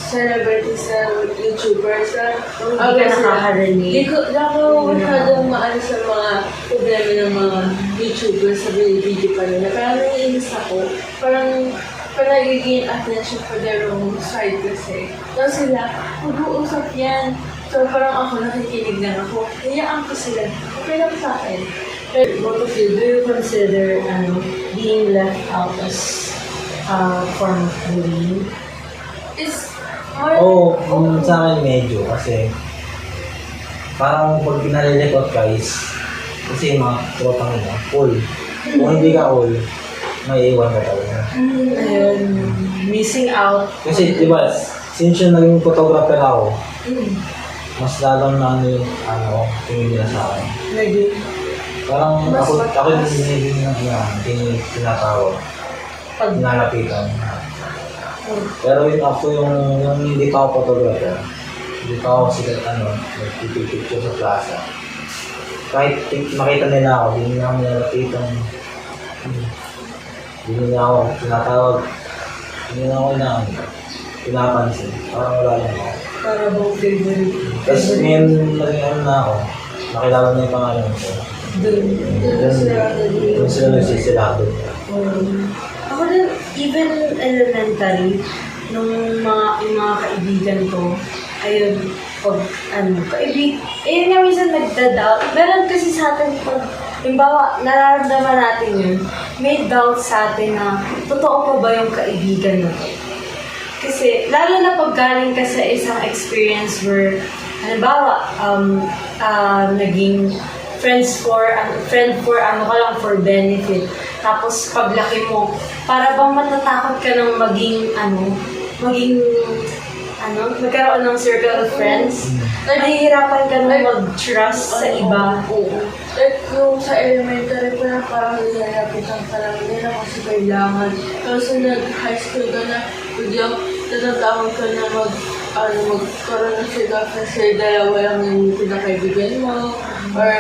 [SPEAKER 3] celebrities na YouTubers na
[SPEAKER 1] Hindi ka nakakarinig.
[SPEAKER 3] Di ko masyadong maano sa mga problema ng mga YouTubers sa video pa nila. Parang naiinis ako. Parang nagiging attention for their own side kasi. Tapos sila, mag-uusap yan. So parang ako nakikinig lang ako. Hayaan ko sila. Okay lang sa akin.
[SPEAKER 1] Both of you, do you consider being left out as a form of bullying?
[SPEAKER 3] It's
[SPEAKER 2] Oo, sa akin medyo kasi parang pag pinalilipot guys, kasi yung mga tropang nila, all. Kung hindi ka all, may iwan ka talaga.
[SPEAKER 1] Ayun, missing out.
[SPEAKER 2] Kasi diba, since yung naging photographer ako, mas lalong na tingin nila sa akin.
[SPEAKER 1] Naging
[SPEAKER 2] Parang ako yung tinatawag, pinalapitan. Pero yun ako yung hindi pa ako photographer, hindi pa ako sikat nagpipicture sa plaza. Kahit makita nila ako, hindi nila ako nilalapitan. Hindi nila ako tinatawag, hindi nila ako pinapansin. Parang wala lang ako.
[SPEAKER 1] para bang favorite.
[SPEAKER 2] Tapos ngayon naging na ako, nakilala na yung pangalan ko. Doon sila nagsisilado.
[SPEAKER 1] Ako din, even elementary, nung yung mga kaibigan ko, ayun, pag yun nga minsan nagda-doubt. Meron kasi sa atin, pag, halimbawa, nararamdaman natin yun, may doubt sa atin na, totoo pa ba yung kaibigan na to? Kasi, lalo na pag galing ka sa isang experience where, halimbawa, naging friend for benefit. Tapos paglaki mo, para bang matatakot ka ng magkaroon ng circle of friends. Nahihirapan ka nang mag-trust sa iba.
[SPEAKER 3] Like, yung sa elementary pa na parang nilalapitan ka lang nila kasi kailangan. Tapos nag-high school ka na, biglang natatawag ka na magkaroon ng sila kasi dalawa lang yung pinakaibigan mo. Or,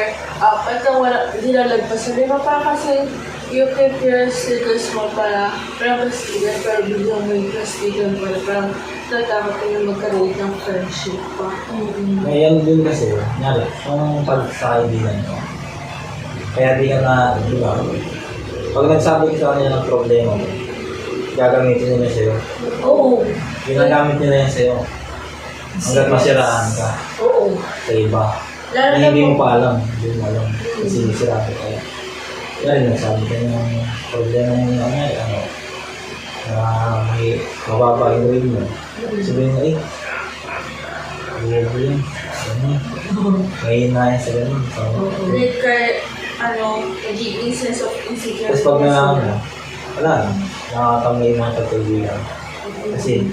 [SPEAKER 3] nilalagpas sa lima pa kasi you keep your circles mo para plastigan, pero biglang may plastigan para parang tatakot ka na magkaroon ng friendship pa.
[SPEAKER 2] Ngayon din kasi, nyari, kung pagkakaibigan ko, kaya di ka na, di ba, pag nagsabi ka sa kanila ng problema mo, gagamitin nila sa'yo.
[SPEAKER 1] Oo.
[SPEAKER 2] Ginagamit nila yan sa'yo. Hanggat masiraan ka
[SPEAKER 1] Oo.
[SPEAKER 2] sa iba.
[SPEAKER 1] Lalo
[SPEAKER 2] Na
[SPEAKER 1] na
[SPEAKER 2] hindi mo
[SPEAKER 1] po,
[SPEAKER 2] pa alam. Hindi mo alam. Kasi siraan ka kaya. Kaya rin nagsabi ka ng problema mo na may mababa yung grade mo. Sabihin mo, buwag yun. May hinahin sa ganun.
[SPEAKER 3] Like, nagiging sense of insecurity.
[SPEAKER 2] Tapos pag wala na. Nakakamay mga katuloyan. Kasi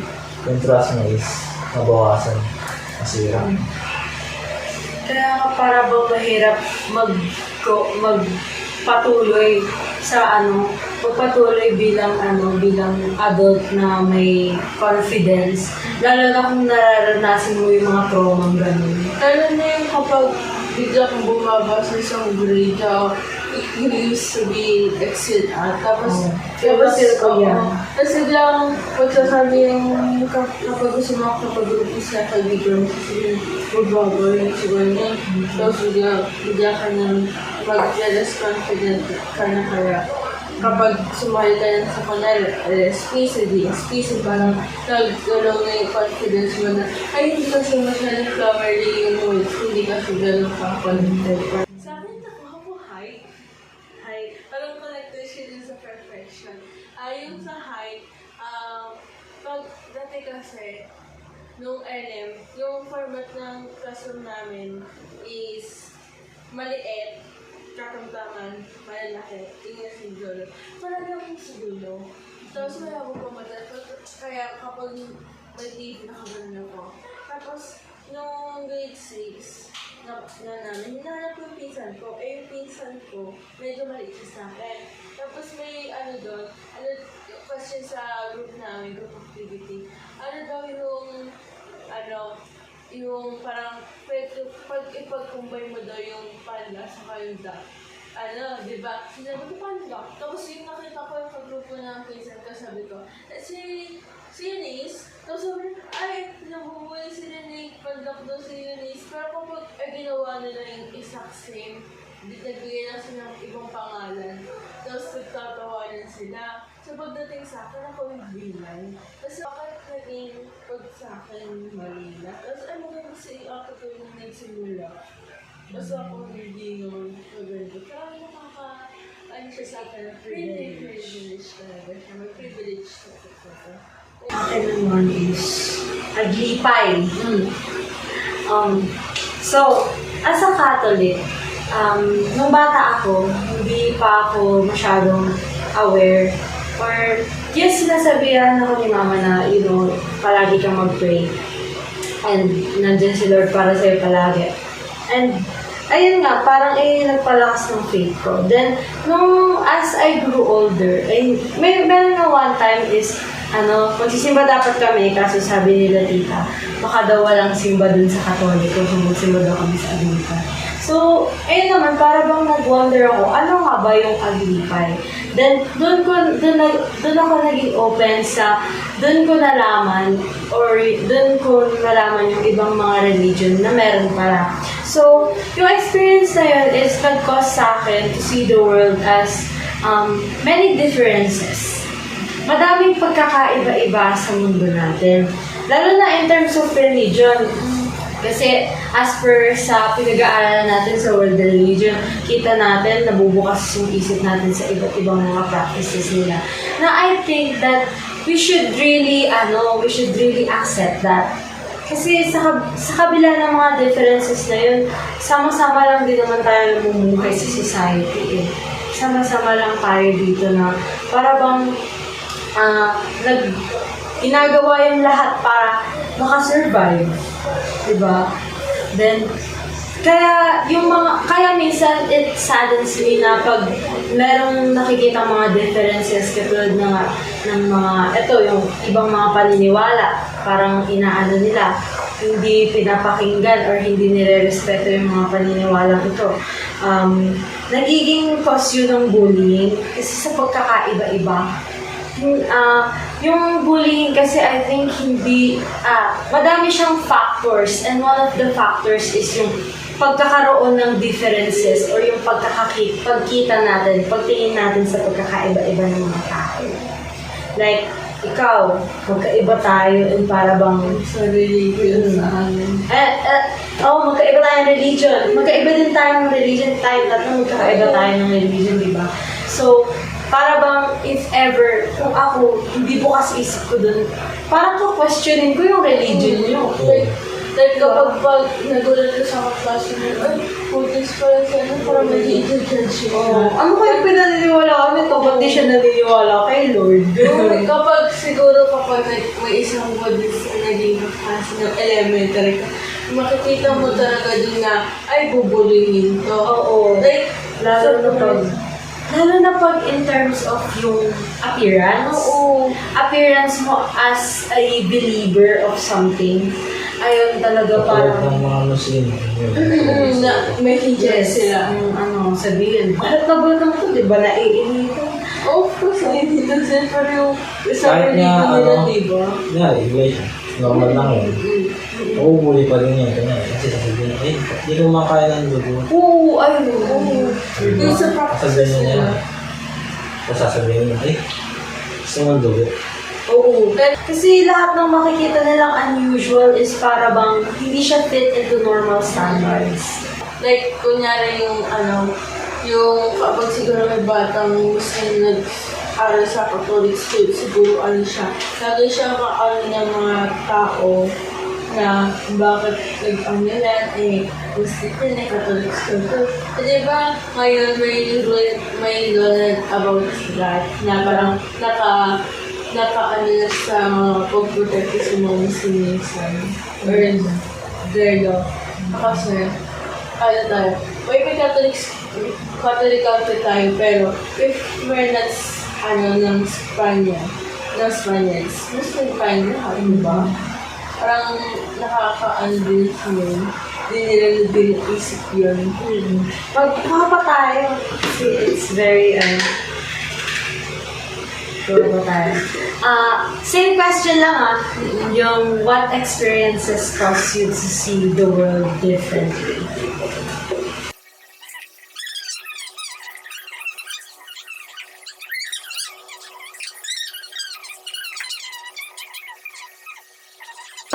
[SPEAKER 2] yung trust mo is nabawasan. Masira.
[SPEAKER 1] kaya nga para bang mahirap magpatuloy sa magpatuloy bilang adult na may confidence. Lalo na kung nararanasin mo yung mga trauma gano'n.
[SPEAKER 3] Ano na yung kapag bigla kang bumaba sa isang grade, you used to be excelled at, tapos tapos biglang magsasabi yung kapag gusto mo kapag isa kaibigan mo, sasabihin, magbaba yung siguro niya. Tapos bigla ka nang mag-less confident ka na kaya. Kapag sumali ka na sa kunwari, SPC, parang nagulong na yung confidence mo na, ay, hindi kasi masyadong flowery yung words, hindi kasi ganun ka-confident. Sa akin, ako, height. Parang connected sa perfection. Yung sa height, pag dati kasi, nung LM, yung format ng classroom namin is maliit, katamtaman, malalaki, ingat sa dulo. Marami akong sa dulo. Tapos wala akong pamadat. Kaya kapag nag-leave, nakaganon ako. Tapos, nung grade 6, na namin, hinahanap yung pinsan ko. Yung pinsan ko, medyo maliit siya sa akin. Tapos may doon, question sa group namin, group activity. Daw yung parang pag ipag-combine mo daw yung panda sa yung duck. Di ba? Sinabi ko, paano ba? Tapos yung nakita ko yung kagrupo ng pinsan ko, sabi ko, si Eunice, tapos sabi, ay, nabubuhay si Renee, pandak daw si Eunice. Pero kapag ginawa nila yung exact same, nagbigay lang sila ng ibang pangalan. Tapos nagtatawanan sila. So pagdating sa akin, ako yung bilay. Tapos bakit naging pag sa akin mali na? Tapos kasi ako ko yung nagsimula. Tapos ako hindi nun maganda. Kaya siya sa akin na privilege talaga siya. May privilege talaga.
[SPEAKER 1] Akin naman is aglipay. So, as a Catholic, nung bata ako, hindi pa ako masyadong aware or yes, sinasabihan ako ni mama na, palagi kang mag-pray. And nandiyan si Lord para sa'yo palagi. And ayun nga, parang nagpalakas ng faith ko. Then, as I grew older, meron na one time is, magsisimba dapat kami, kasi sabi nila tita, baka daw walang simba dun sa Katoliko, kung magsimba daw kami sa Aglipay. So, ayun naman, para bang nag-wonder ako, ano nga ba yung Aglipay? Then, doon ako naging open doon ko nalaman yung ibang mga religion na meron pala. So, yung experience na yun is nag-cause sa akin to see the world as many differences. Madaming pagkakaiba-iba sa mundo natin. Lalo na in terms of religion. Kasi as per sa pinag-aaralan natin sa world religion, kita natin nabubukas yung isip natin sa iba't ibang mga practices nila. Na I think that we should really accept that. Kasi sa kabila ng mga differences na yun, sama-sama lang din naman tayo namumuhay sa society eh. Sama-sama lang tayo dito na para bang ginagawa yung lahat para makasurvive. Diba? Then, kaya minsan it saddens me na pag merong nakikita mga differences katulad ng mga, yung ibang mga paniniwala, parang inaano nila, hindi pinapakinggan or hindi nire-respeto yung mga paniniwalang ito. Nagiging cause yun ng bullying kasi sa pagkakaiba-iba. Yung bullying kasi I think madami siyang factors and one of the factors is yung pagkakaroon ng differences or yung pagkita natin, pagtingin natin sa pagkakaiba-iba ng mga tao. Like, ikaw, magkaiba tayo and para bang
[SPEAKER 3] Sa religion sa amin.
[SPEAKER 1] magkaiba tayo ng religion. Magkaiba din tayo ng religion. Tatlong magkaiba tayo ng religion, di ba? So, para bang if ever, kung ako, hindi bukas isip ko dun, parang questionin ko yung religion nyo.
[SPEAKER 3] Like kapag nagulat ko sa classroom, ay, Buddhist pala siya, parang mag-i-judge siya.
[SPEAKER 1] Ano kaya pinaniniwala kami ito? Ba't di siya naniniwala kay Lord?
[SPEAKER 3] Kapag may isang Buddhist na naging class ng elementary ka, makikita mo talaga dun na, ay, bubulingin to.
[SPEAKER 1] Oo.
[SPEAKER 3] Like,
[SPEAKER 1] Lalo na pag Lalo na pag in terms of yung appearance.
[SPEAKER 4] Oo.
[SPEAKER 1] Appearance mo as a believer of something. Ayun talaga
[SPEAKER 2] Parang
[SPEAKER 1] parang...
[SPEAKER 2] mga Muslim.
[SPEAKER 3] Na may hijab sila.
[SPEAKER 1] Yung sabihin. Bakit ka mo to? Di ba naiinitan?
[SPEAKER 3] Of course, hindi na sila. Pero yung sa
[SPEAKER 2] Kahit
[SPEAKER 3] religion
[SPEAKER 2] nga,
[SPEAKER 3] nila,
[SPEAKER 2] ano,
[SPEAKER 3] diba?
[SPEAKER 2] Yeah, English. Normal lang yun. Mabubuli pa rin yan. Kanya, kasi sasabihin, hindi ko makain ng dugo.
[SPEAKER 1] Oo, ayun. Oo.
[SPEAKER 3] Yung sa practice
[SPEAKER 2] Sasabihin niya.
[SPEAKER 3] nila.
[SPEAKER 2] Tapos sasabihin niya, gusto mo ng dugo.
[SPEAKER 1] Oo. Kasi lahat ng makikita nilang unusual is para bang hindi siya fit into normal standards.
[SPEAKER 3] Like, kunyari yung kapag siguro may batang Muslim nag-aral sa Catholic school, siguro siya. Lagi siya ng mga tao na bakit nag-yan, Muslim din, Catholic school to. Diba, ngayon may learn about that na parang naka na sa mga pag-protect sa mga Muslim or their law. Kasi, tayo, may Catholic country tayo, pero if we're not, ng Spaniards, Muslim tayo lahat, diba? Parang din yun. Di nila din isip yun.
[SPEAKER 1] Magpapa tayo. Kasi it's very, same question lang yung what experiences cause you to see the world differently?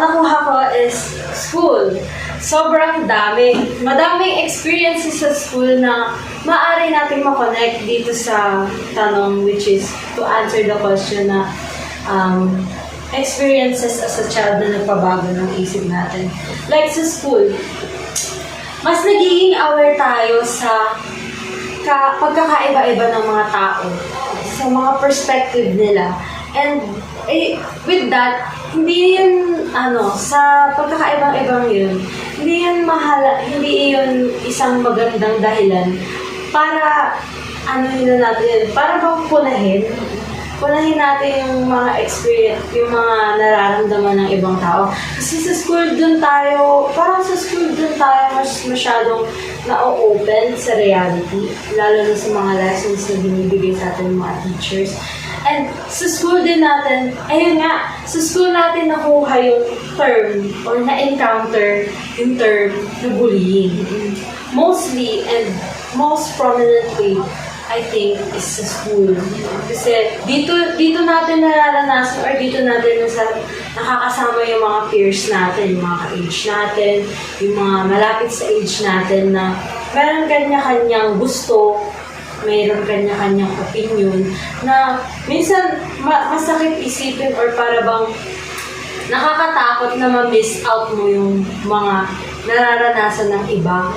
[SPEAKER 1] Nakuha ko is school. Sobrang dami. Madaming experiences sa school na maaari nating makonect dito sa tanong, which is to answer the question na experiences as a child na nagpabago ng isip natin. Like sa school, mas nagiging aware tayo sa pagkakaiba-iba ng mga tao, sa mga perspective nila. And with that, hindi yun, sa pagkakaibang-ibang yun, hindi yun isang magandang dahilan para, para bang punahin natin yung mga experience, yung mga nararamdaman ng ibang tao. Kasi sa school dun tayo mas masyadong na-open sa reality, lalo na sa mga lessons na binibigay sa atin ng mga teachers. And sa school din natin, sa school natin nakuha yung term or na-encounter yung term na bullying. Mostly and most prominently, I think, is sa school. Kasi dito natin nararanasan or dito natin nakakasama yung mga peers natin, yung mga ka-age natin, yung mga malapit sa age natin na meron kanya-kanyang gusto, mayroon kanya-kanyang opinion na minsan masakit isipin or para bang nakakatakot na ma-miss out mo yung mga nararanasan ng iba.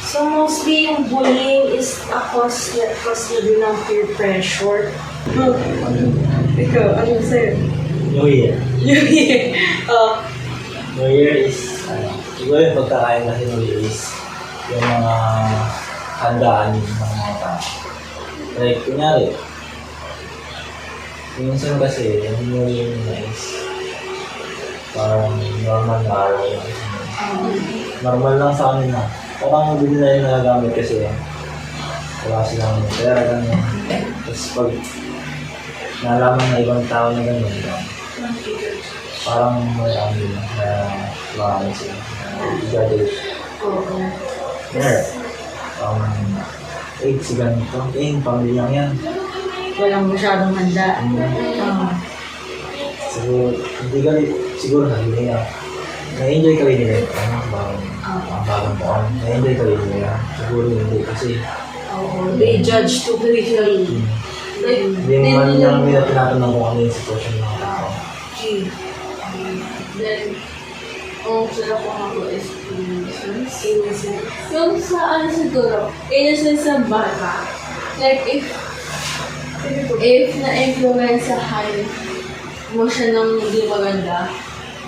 [SPEAKER 1] So mostly yung bullying is a cause na din ng peer pressure. Ikaw, ano sa'yo?
[SPEAKER 2] New Year.
[SPEAKER 1] New Year.
[SPEAKER 2] New Year is, siguro yung pagkakain kasi New Year is yung mga handaan ng mga tao. Like, kunyari, minsan kasi, yung New Year nila is parang normal na araw lang. Normal lang sa kanila. Parang hindi nila yung nagagamit kasi wala silang pera, gano'n. Tapos pag nalaman ng ibang tao na gano'n, parang may amin na maaamin sila. I-graduate. Yeah. Si ganito. Pamilya yan.
[SPEAKER 1] Walang masyadong handa.
[SPEAKER 2] Siguro sabi niya, na-enjoy ka rin nila. Ang bagong taon. Na-enjoy ka rin nila. Siguro hindi kasi.
[SPEAKER 1] They judge too quickly.
[SPEAKER 2] Hindi man lang nila tinatanong kung ano yung sitwasyon ng mga tao.
[SPEAKER 3] Then, sila ko ako is innocent. Yung sa siguro, innocence ng bata. Like, if na-influenceahan mo siya ng hindi maganda,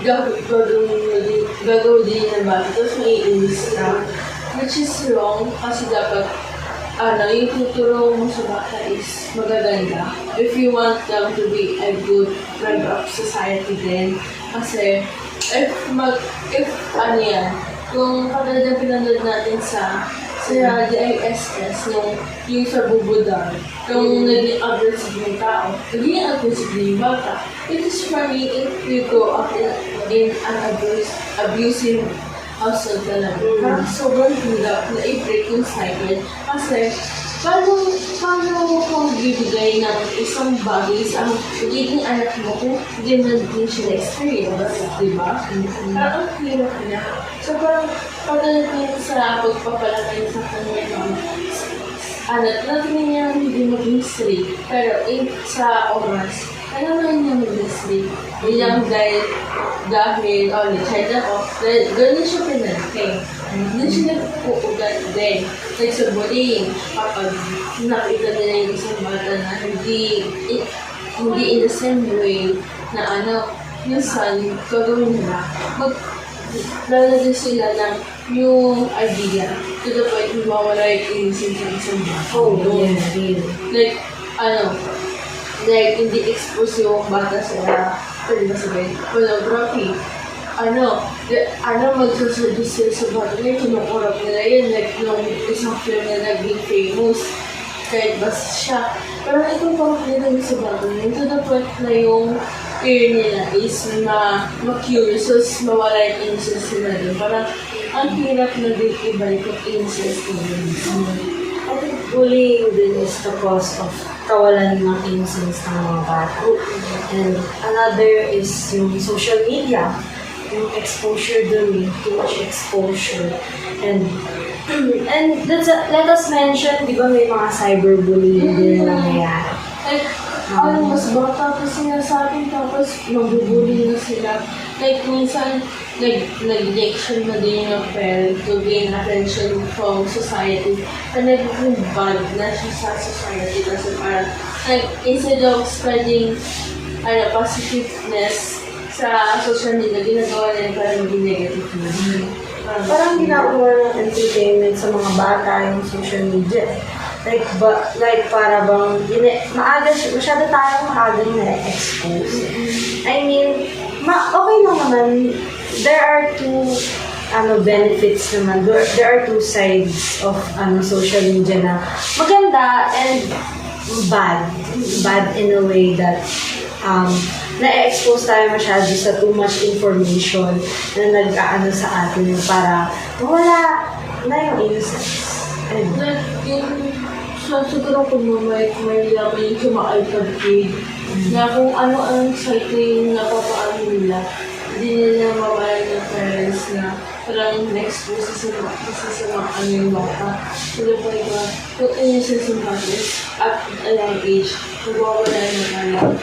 [SPEAKER 3] gagawin din ng bata, tapos may inis ka. Which is wrong, kasi dapat yung tuturo mo sa bata is magaganda. If you want them to be a good member of society din. Kasi, kung katulad ng pinanood natin sa DISS, yung sa Bubudar, yung naging aggressive yung tao, naging aggressive yung bata. It is funny if you grow up in an abusive household talaga. Parang sobrang hirap na i-break yung cycle. Kasi, paano kung bibigay ng isang bagay sa magiging anak mo kung hindi na din siya na-experience, di ba? Parang ang hirap niya. So parang pagdating sa pagpapalakay sa kanya ng anak, natin niya hindi maging straight. Pero sa oras, naman niya maging straight. Bilang dahil child ako, dahil ganun siya pinalaki. Hindi siya nagpuugat din. Like sa bullying, kapag nakita nila yung isang bata na hindi in the same way na minsan gagawin nila, lalagay sila ng yung idea to the point na mawala yung innocence ng isang bata.
[SPEAKER 1] Oh, yeah.
[SPEAKER 3] Like, hindi expose yung bata sa pornography. Magsusuggest sila sa bata ngayon, kinukurap nila yun, like, nung isang film na naging famous, kahit basta siya. Pero itong parang nila sa bata ngayon, to the point na yung ear nila is ma-curious, so mawala yung innocence nila din. Parang, ang hirap na din ibalik yung innocence nila.
[SPEAKER 1] I think bullying din is the cause of kawalan ng innocence ng mga bata. And another is yung social media. Yung exposure dun, too much exposure. And let us mention, di ba may mga cyberbullying din na nangyayari.
[SPEAKER 3] Like, mas bata pa sila sa atin, tapos mabubuli na sila. Like, minsan, nag-lecture na din yung parent to gain attention from society. And naging bad na siya sa society kasi parang, like, instead of spreading positiveness sa social media, ginagawa nila para maging negative na.
[SPEAKER 1] Parang ginagawa ng entertainment sa mga bata yung social media. Like para bang, masyado tayong maaga na-expose. I mean, okay lang naman. There are two benefits naman. There are two sides of social media na maganda and bad. Bad in a way that na-expose tayo masyado sa too much information na nag-aano sa atin para wala na yung innocence.
[SPEAKER 3] Siguro kung may laman yung suma-iPad kid, na kung ano ang cycling na papaano nila, hindi nila mawala ng parents na parang na-expose sa mga yung bata. Sila pa iba, kung innocence yung bata at a young age, nagwawala na tayo.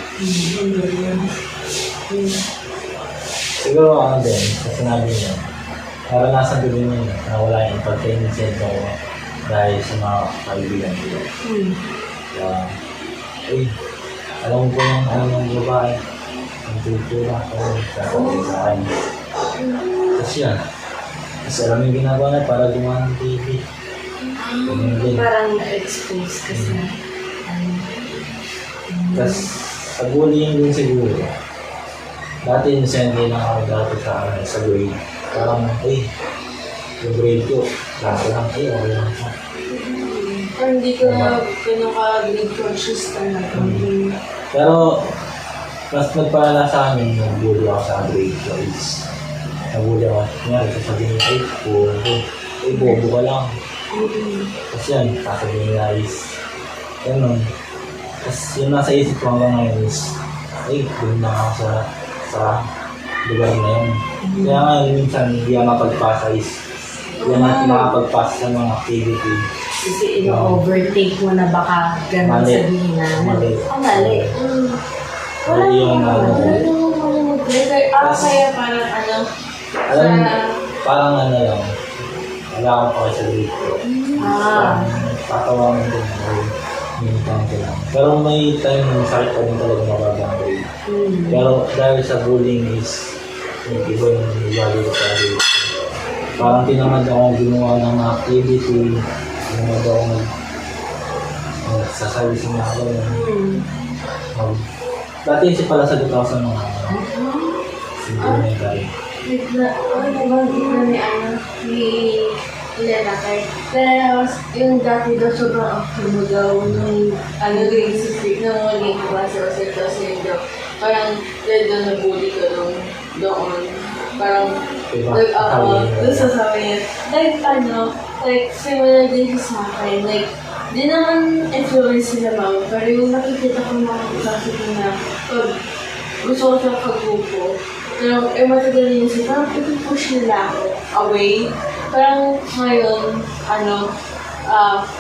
[SPEAKER 2] Siguro din, sa sinabi niya, naranasan ko din yun, na wala yung pagka-innocent ako dahil sa mga kaibigan ko. Kaya, alam ko yung babae, ang kultura ko, sa akin. Kasi alam yung ginagawa na para gumawa ng TV.
[SPEAKER 1] Parang na-expose kasi.
[SPEAKER 2] Tapos, sa bullying din siguro. Dati innocent din ako sa grade. Parang, yung grade ko, dati lang, okay lang siya.
[SPEAKER 3] Parang hindi ko na grade conscious talaga.
[SPEAKER 2] Pero, mas nagpaalala sa amin yung bully ako sa grade ko is nabully ako. Kaya, sasabihin niya, bobo ka lang. Kasi yan, sasabihin niya is, ganun. Tapos yung nasa isip ko hanggang ngayon is, doon lang ako sa lugar na yun. Kaya nga, minsan hindi ako mapagpasa is, hindi ako makapagpasa sa mga activity.
[SPEAKER 1] Kasi ino-overtake mo na baka ganun sabihin na.
[SPEAKER 2] Mali.
[SPEAKER 1] Mali. Wala
[SPEAKER 2] yung
[SPEAKER 3] Kaya parang
[SPEAKER 2] Parang lang. Wala akong pakay sa grade ko. Tatawanan din ako. Mintan ko lang. Pero may time yung sakit pa din talaga mababa ang grade. Pero dahil sa bullying is yung iba yung nilalo ko sa grade. Parang tinamad akong gumawa ng activity. Tinamad ako Sasabihin niya ako. Dati si pala sagot ako sa mga siguro na yung guy.
[SPEAKER 3] Yung dati daw sobrang active mo daw nung rin si Freak nung maging klase o sa klase yun daw. Parang dahil daw nabully ka doon. Parang
[SPEAKER 2] Diba?
[SPEAKER 3] doon sa sabi niya. Similar din siya sa akin. Di naman influence sila mama, pero yung nakikita ko mga klase ko na pag gusto ko sa pag-grupo, pero matagal din siya, parang push nila ako away. Parang ngayon,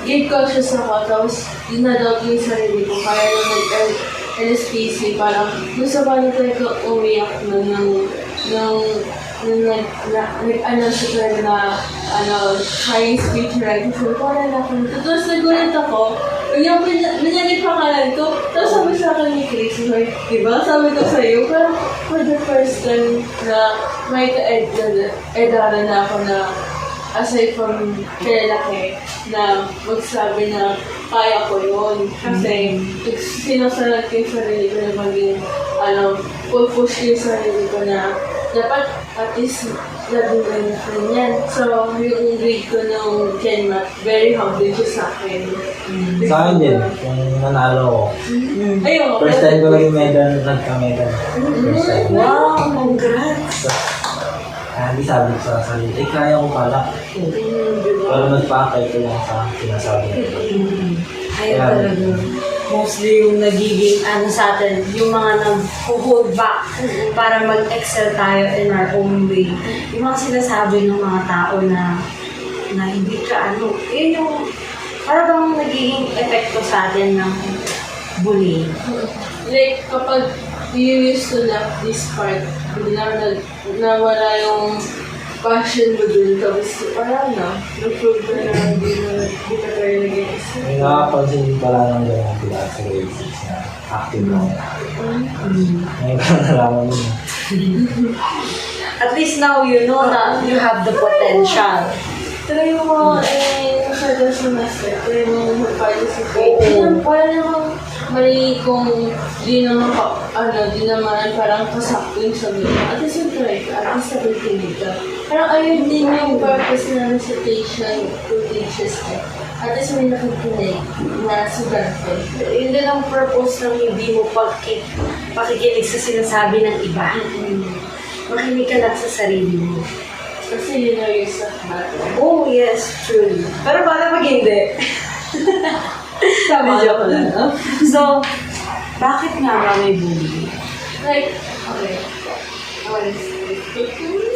[SPEAKER 3] give conscious ako, tapos dinadoubt yung sarili ko, kaya nung nag-LSPC, parang gusto pa na talaga umiyak nung nag-announce siya na trying speech writing. So, parang tapos nagulat ako, yung binanggit pangalan ko, tapos sabi sa akin ni Chris, diba? Sabi ko sa'yo, parang for the first time na may ka-edara na ako na aside from lalaki na magsabi na kaya ko yun. Kasi sinasalat ko yung sarili ko na maging push ko yung sarili ko na dapat at least labing ganyan yan. So, yung grade ko ng GenMath, very humbling siya sa akin.
[SPEAKER 2] Sa akin din, kung nanalo ko.
[SPEAKER 3] Ayun,
[SPEAKER 2] First time ko naging nagka-medal. First time.
[SPEAKER 1] Wow, congrats!
[SPEAKER 2] Hindi sabi ko sa sarili, kaya ko pala. Pero nagpa-akay ko lang sa sinasabi nila.
[SPEAKER 1] Ayun talaga. Mostly yung nagiging sa atin, yung mga nag-hold back para mag-excel tayo in our own way. Yung mga sinasabi ng mga tao na hindi ka yun yung parang nagiging epekto sa atin ng bullying.
[SPEAKER 3] Kapag you used to love this part, nawala yung passion mo dun, tapos parang na-prove na hindi ka tayo nag-isa.
[SPEAKER 2] May nakapansin din pala ng gano'n pila sa grade 6 na active lang. Ngayon ko nalaman mo.
[SPEAKER 1] At least now you know that you have the potential.
[SPEAKER 3] Try mo, sa semester, try mo mag-participate. Wala namang mali kung di naman parang kasakto yung sabi mo. At least yung try ka, at least sabihin ka. Parang ayun din yung purpose na recitation to teachers ka. At least may nakikinig na sugante.
[SPEAKER 1] Yun din ang purpose ng hindi mo pakikinig sa sinasabi ng iba. Makinig ka lang sa sarili mo.
[SPEAKER 3] Kasi yun ang yung sa natin.
[SPEAKER 1] Oh, yes, truly. Pero paano pag hindi?
[SPEAKER 3] Tama joke lang.
[SPEAKER 1] So, bakit nga ba may bullying?
[SPEAKER 3] Okay.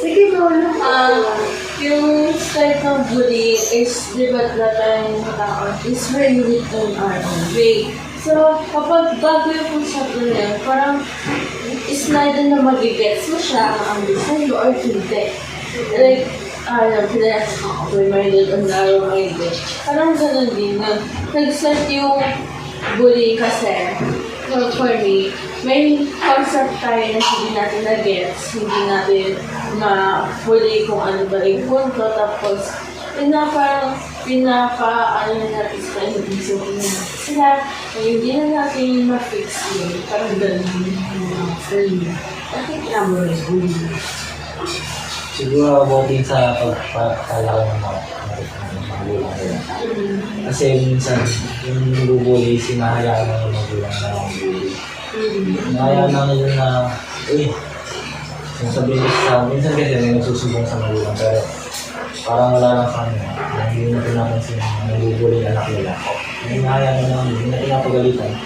[SPEAKER 1] Sige, Lola.
[SPEAKER 3] Yung start ng bullying is, di ba tayong tao, is very written our own way. So, kapag bago yung concept niya, parang is neither na magigets mo siya ang design or hindi. Pinayas ako, open-minded and narrow-minded. Parang ganun din na nag-start yung bullying kasi, for me, may concept tayo na hindi natin na-gets, hindi natin ma-fully kung ano ba yung punto, tapos pinapa-ano natin sila, hindi sila, hindi na natin ma-fix yun. Parang ganun.
[SPEAKER 1] For me, I think number is bullying.
[SPEAKER 2] Siguro about din sa pagpapalaki ng mga magulang nila. Kasi minsan, yung bubuli, sinahayaan na yung magulang na yung bully. Sinahayaan na nila na, sabihin ko sa minsan kasi may nagsusubong sa magulang, pero parang wala lang sa kanila. Hindi na pinapansin na nabubuli yung anak nila. Sinahayaan na lang, hindi na pinapagalitan.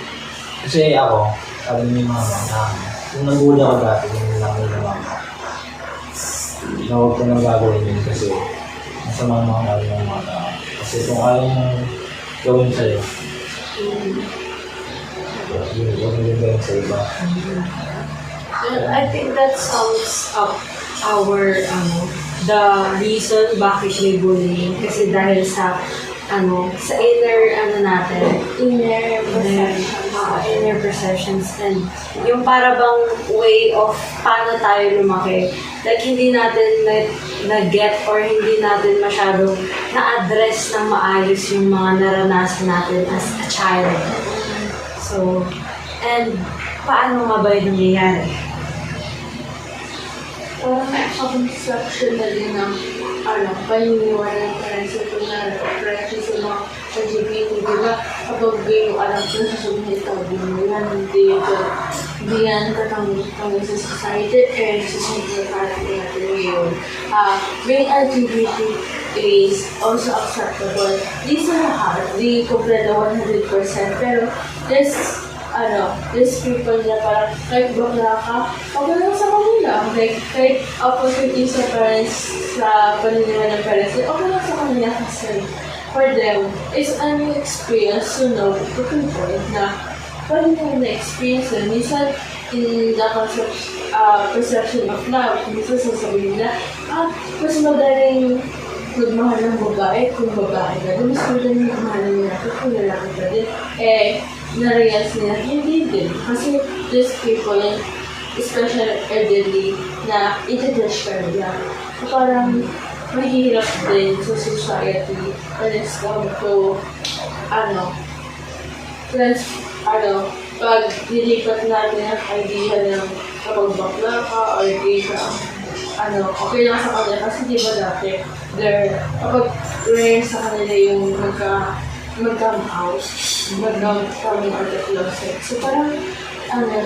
[SPEAKER 2] Kasi ako, sabi ni mama na, kung nabuli ako dati, hindi lang nila mama. Na huwag ko nang gagawin yun kasi masama mga mahal ng mga tao. Kasi kung ayaw mong gawin sa'yo, huwag mo yung gawin sa iba.
[SPEAKER 1] I think that sums up the reason bakit may bullying. Kasi dahil sa inner perception in your perceptions and yung para bang way of paano tayo lumaki. Like, hindi natin na-get or hindi natin masyadong na-address ng maayos yung mga naranasan natin as a child. So, and paano nga ba yung nangyayari?
[SPEAKER 3] Parang conception na din ng paniniwala ng parents ito na oppression sa mga LGBT, di ba? Kapag gay yung alam ko, sasabihin ito, hindi yan katanggap sa society and sa simple parang natin ngayon. Being LGBT is also acceptable. Di sa lahat, di kompleto 100%, pero there's people na parang kahit bakla ka, okay lang sa kanila. Like, kahit opposite yung sa parents, sa paniniwala ng parents, okay lang sa kanila kasi for them, it's a new experience to know to pinpoint na parang yung na-experience na. Minsan, in the concept, perception of love, minsan sasabihin nila, mas madaling magmahal ng babae kung babae ka. Mas madaling magmahal ng lalaki kung lalaki ka din. Na-realize nila, hindi din. Kasi these people, especially elderly, na i-judge ka nila. So parang mahirap din sa society when it's come to, pag nilipat natin ang idea ng kapag bakla ka or gay ka, okay lang sa kanila kasi di ba dati, kapag rare sa kanila yung mag-come out coming out of closet. So parang,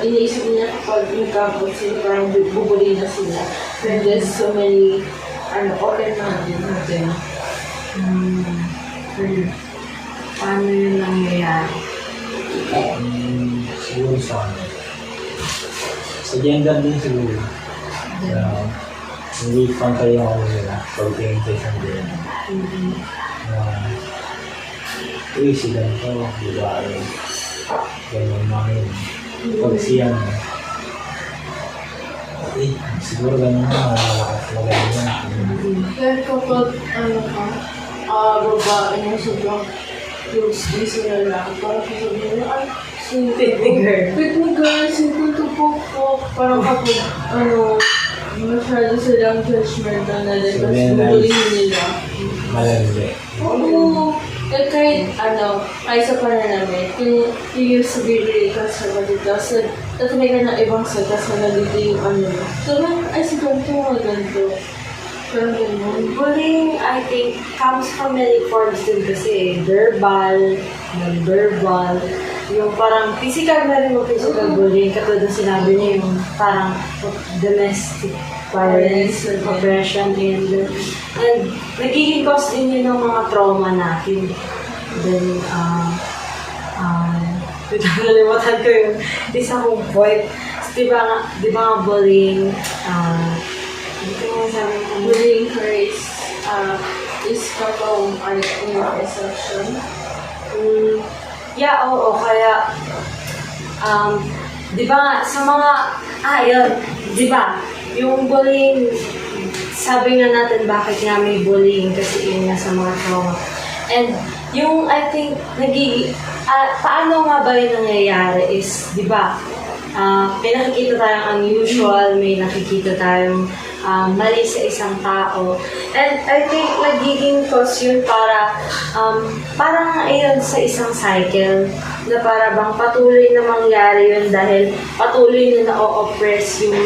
[SPEAKER 3] iniisip nila kapag mag-come out sila, parang bubuli na sila. Then there's so many, open na din natin.
[SPEAKER 1] Paano yun nangyayari?
[SPEAKER 2] Siguro sa sa gender din siguro. Hindi pantay ako nila pagtingin sa isang gender. Sila ito, babae. Ganyan namin. Pag siya siguro ganun na malakas na ganyan.
[SPEAKER 3] Pero kapag, babae na sobrang close din sila lang, parang sasabihin nila,
[SPEAKER 1] Pick me girl, simple to pokpok. Parang kapag,
[SPEAKER 3] masyado silang judgmental na din,
[SPEAKER 2] So,
[SPEAKER 3] tapos
[SPEAKER 2] then,
[SPEAKER 3] bubulihin nila.
[SPEAKER 2] Malandi.
[SPEAKER 3] Oo. Kahit, kahit sa pananamit, kung you used to be really conservative, tapos may ka ng ibang set, tapos nalito yung So, ay, si ganito, ganito. Parang ganun.
[SPEAKER 1] Bullying, I think, comes from many forms din kasi. Verbal, non-verbal, yung parang physical na rin mo physical bullying. Katulad ng sinabi niya yung parang domestic violence, oppression, and nagiging cause din yun ng mga trauma natin. Then, nalimutan ko yung isa kong point. Di ba nga bullying, hindi ko masabi kung
[SPEAKER 3] Bullying hurts is kapag in your perception.
[SPEAKER 1] yeah, oo, kaya, di ba nga, sa mga, yun, di ba, yung bullying, sabi nga natin bakit nga may bullying kasi yun nga sa mga trauma. And yung, I think, paano nga ba yung nangyayari is, di ba, may nakikita tayong unusual, may nakikita tayong mali sa isang tao. And I think nagiging cause yun parang ayun sa isang cycle na para bang patuloy na mangyari yun dahil patuloy na na-oppress yung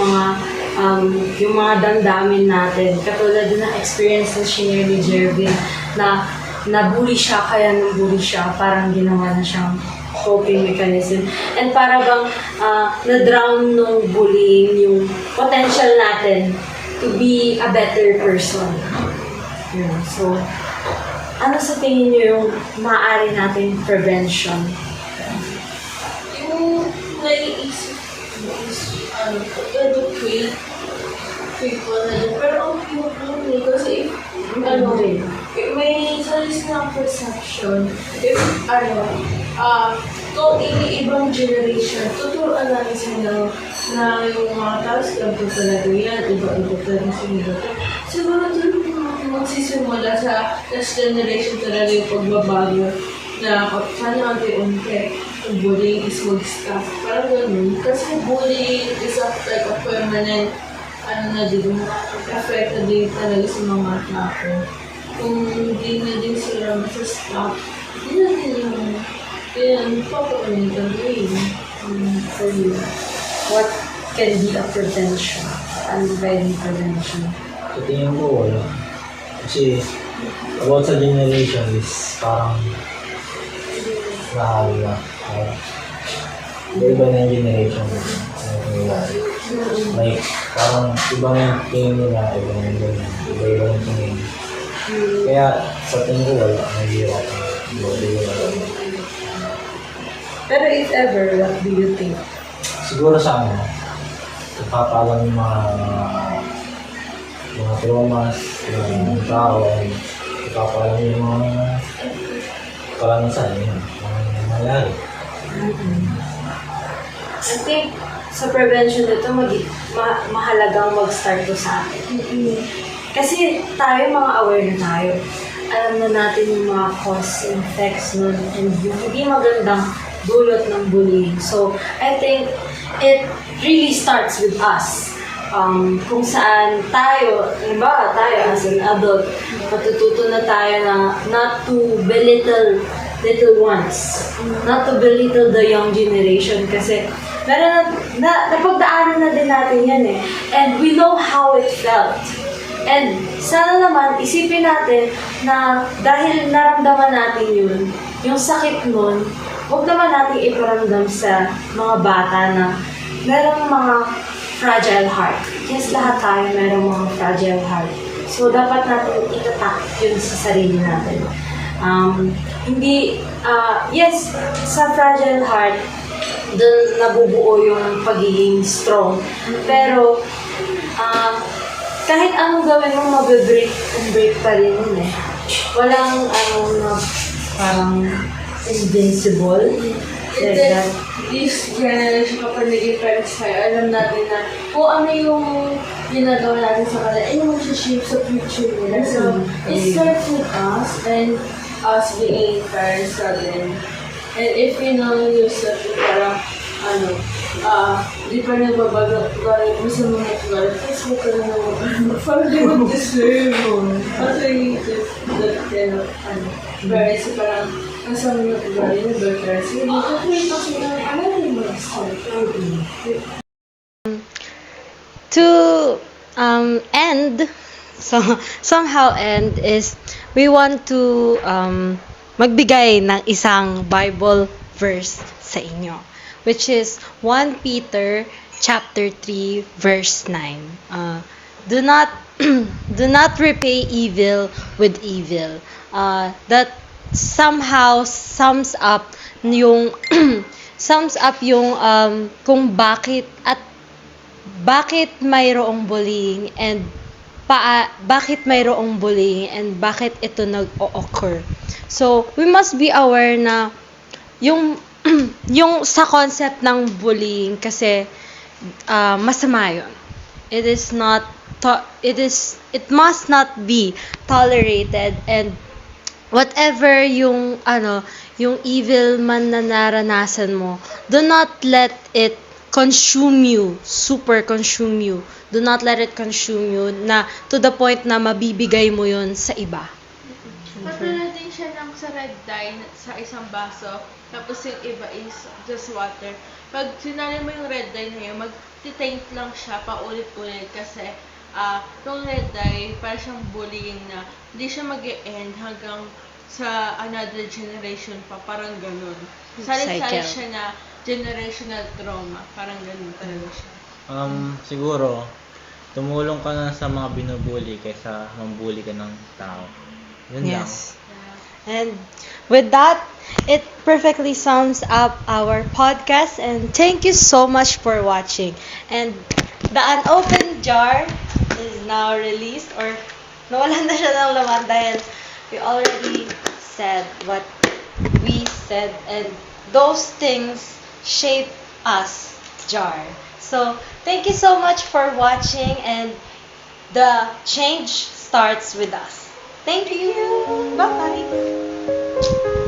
[SPEAKER 1] mga damdamin natin. Katulad din ng experience na shinare ni Jervin na nabully siya, kaya nabully siya, parang ginawa na siyang coping mechanism. And para bang na-drown nung bullying yung potential natin to be a better person. Yun. So, ano sa tingin niyo yung maaari nating prevention?
[SPEAKER 3] Yung naiisip mo is, educate people na dyan. Pero okay mo po kasi may salis na perception. If, kung ibang generation, tuturuan natin sila na yung mga taos, ganito talaga yan, iba-iba talaga sila. Siguro doon magsisimula sa next generation talaga yung pagbabago na sana unti-unti. bullying is mag-stop. Parang ganun. Kasi bullying is like a permanent, effect na din talaga sa mga tao. Kung hindi na din sila masastop, hindi na din yung, papakunin ka rin.
[SPEAKER 1] For you, what can be a prevention? Ano ba yung prevention?
[SPEAKER 2] Sa tingin ko, wala. Kasi, about sa generation is parang nahalo na. Iba na yung generation ko. Ano nangyayari. Like, parang iba na yung tingin nila, iba na yung ganyan. Iba yung tingin. Kaya, sa tingin ko, wala. Nahihirap.
[SPEAKER 1] Pero if ever, what do you think?
[SPEAKER 2] Siguro sa ano, ipapalang yung mga traumas, yung tao, ipapalang yung mga kalanasan, yun, mga nangyayari.
[SPEAKER 1] I think sa prevention nito, mahalagang mag-start to sa atin. Kasi tayo, mga aware na tayo. Alam na natin yung mga cause and effects nun and yung hindi magandang dulot ng bullying. So, I think it really starts with us. Kung saan tayo, halimbawa tayo as an adult, matututo na tayo na not to belittle little ones, not to belittle the young generation kasi napagdaanan na din natin yan eh. And we know how it felt. And sana naman, isipin natin na dahil naramdaman natin yun, yung sakit nun, huwag naman natin iparamdam sa mga bata na merong mga fragile heart. Yes, lahat tayo merong mga fragile heart. So, dapat natin itatak yun sa sarili natin. Yes, sa fragile heart, doon nabubuo yung pagiging strong. Pero, kahit anong gawin mo, mag-break and break pa rin yun eh. Walang na parang invincible.
[SPEAKER 3] And then, this generation kapag naging parents tayo, alam natin na kung ano yung ginagawa natin sa kanila, yung mag-shape sa future nila. So, it starts with us and us being parents sa din. And if you know yourself, parang, di pa nagbabago mo sa mga tuwala, tapos mo ka na naman, parang di mo deserve mo. Kasi that kind of, parents, parang, nasa mga tuwala yung parents, hindi ko kasi alam yung mga start.
[SPEAKER 4] To end, so somehow end is we want to magbigay ng isang Bible verse sa inyo, which is 1 Peter chapter 3 verse 9. Do not do not repay evil with evil. That somehow sums up yung kung bakit mayroong bullying and bakit mayroong bullying and bakit ito nag-occur. So, we must be aware na yung sa concept ng bullying kasi masama yun. It must not be tolerated, and whatever yung evil man na naranasan mo, do not let it consume you, super consume you. Do not let it consume you na to the point na mabibigay mo yun sa iba.
[SPEAKER 3] Katulad din siya ng sa red dye sa isang baso, tapos yung iba is just water. Pag sinali mo yung red dye na yun, mag-taint lang siya paulit-ulit kasi yung red dye, parang siyang bullying na hindi siya mag-e-end hanggang sa another generation pa, parang ganun. Sali-sali siya na generational trauma, parang ganun talaga siya.
[SPEAKER 2] Siguro, tumulong ka na sa mga binubuli kaysa mambuli ka ng tao. Yun lang.
[SPEAKER 4] Yes. And with that, it perfectly sums up our podcast, and thank you so much for watching. And the unopened jar is now released, or nawalan na siya ng laman dahil we already said what we said, and those things shape us, jar. So, thank you so much for watching, and the change starts with us. Thank you. Bye-bye.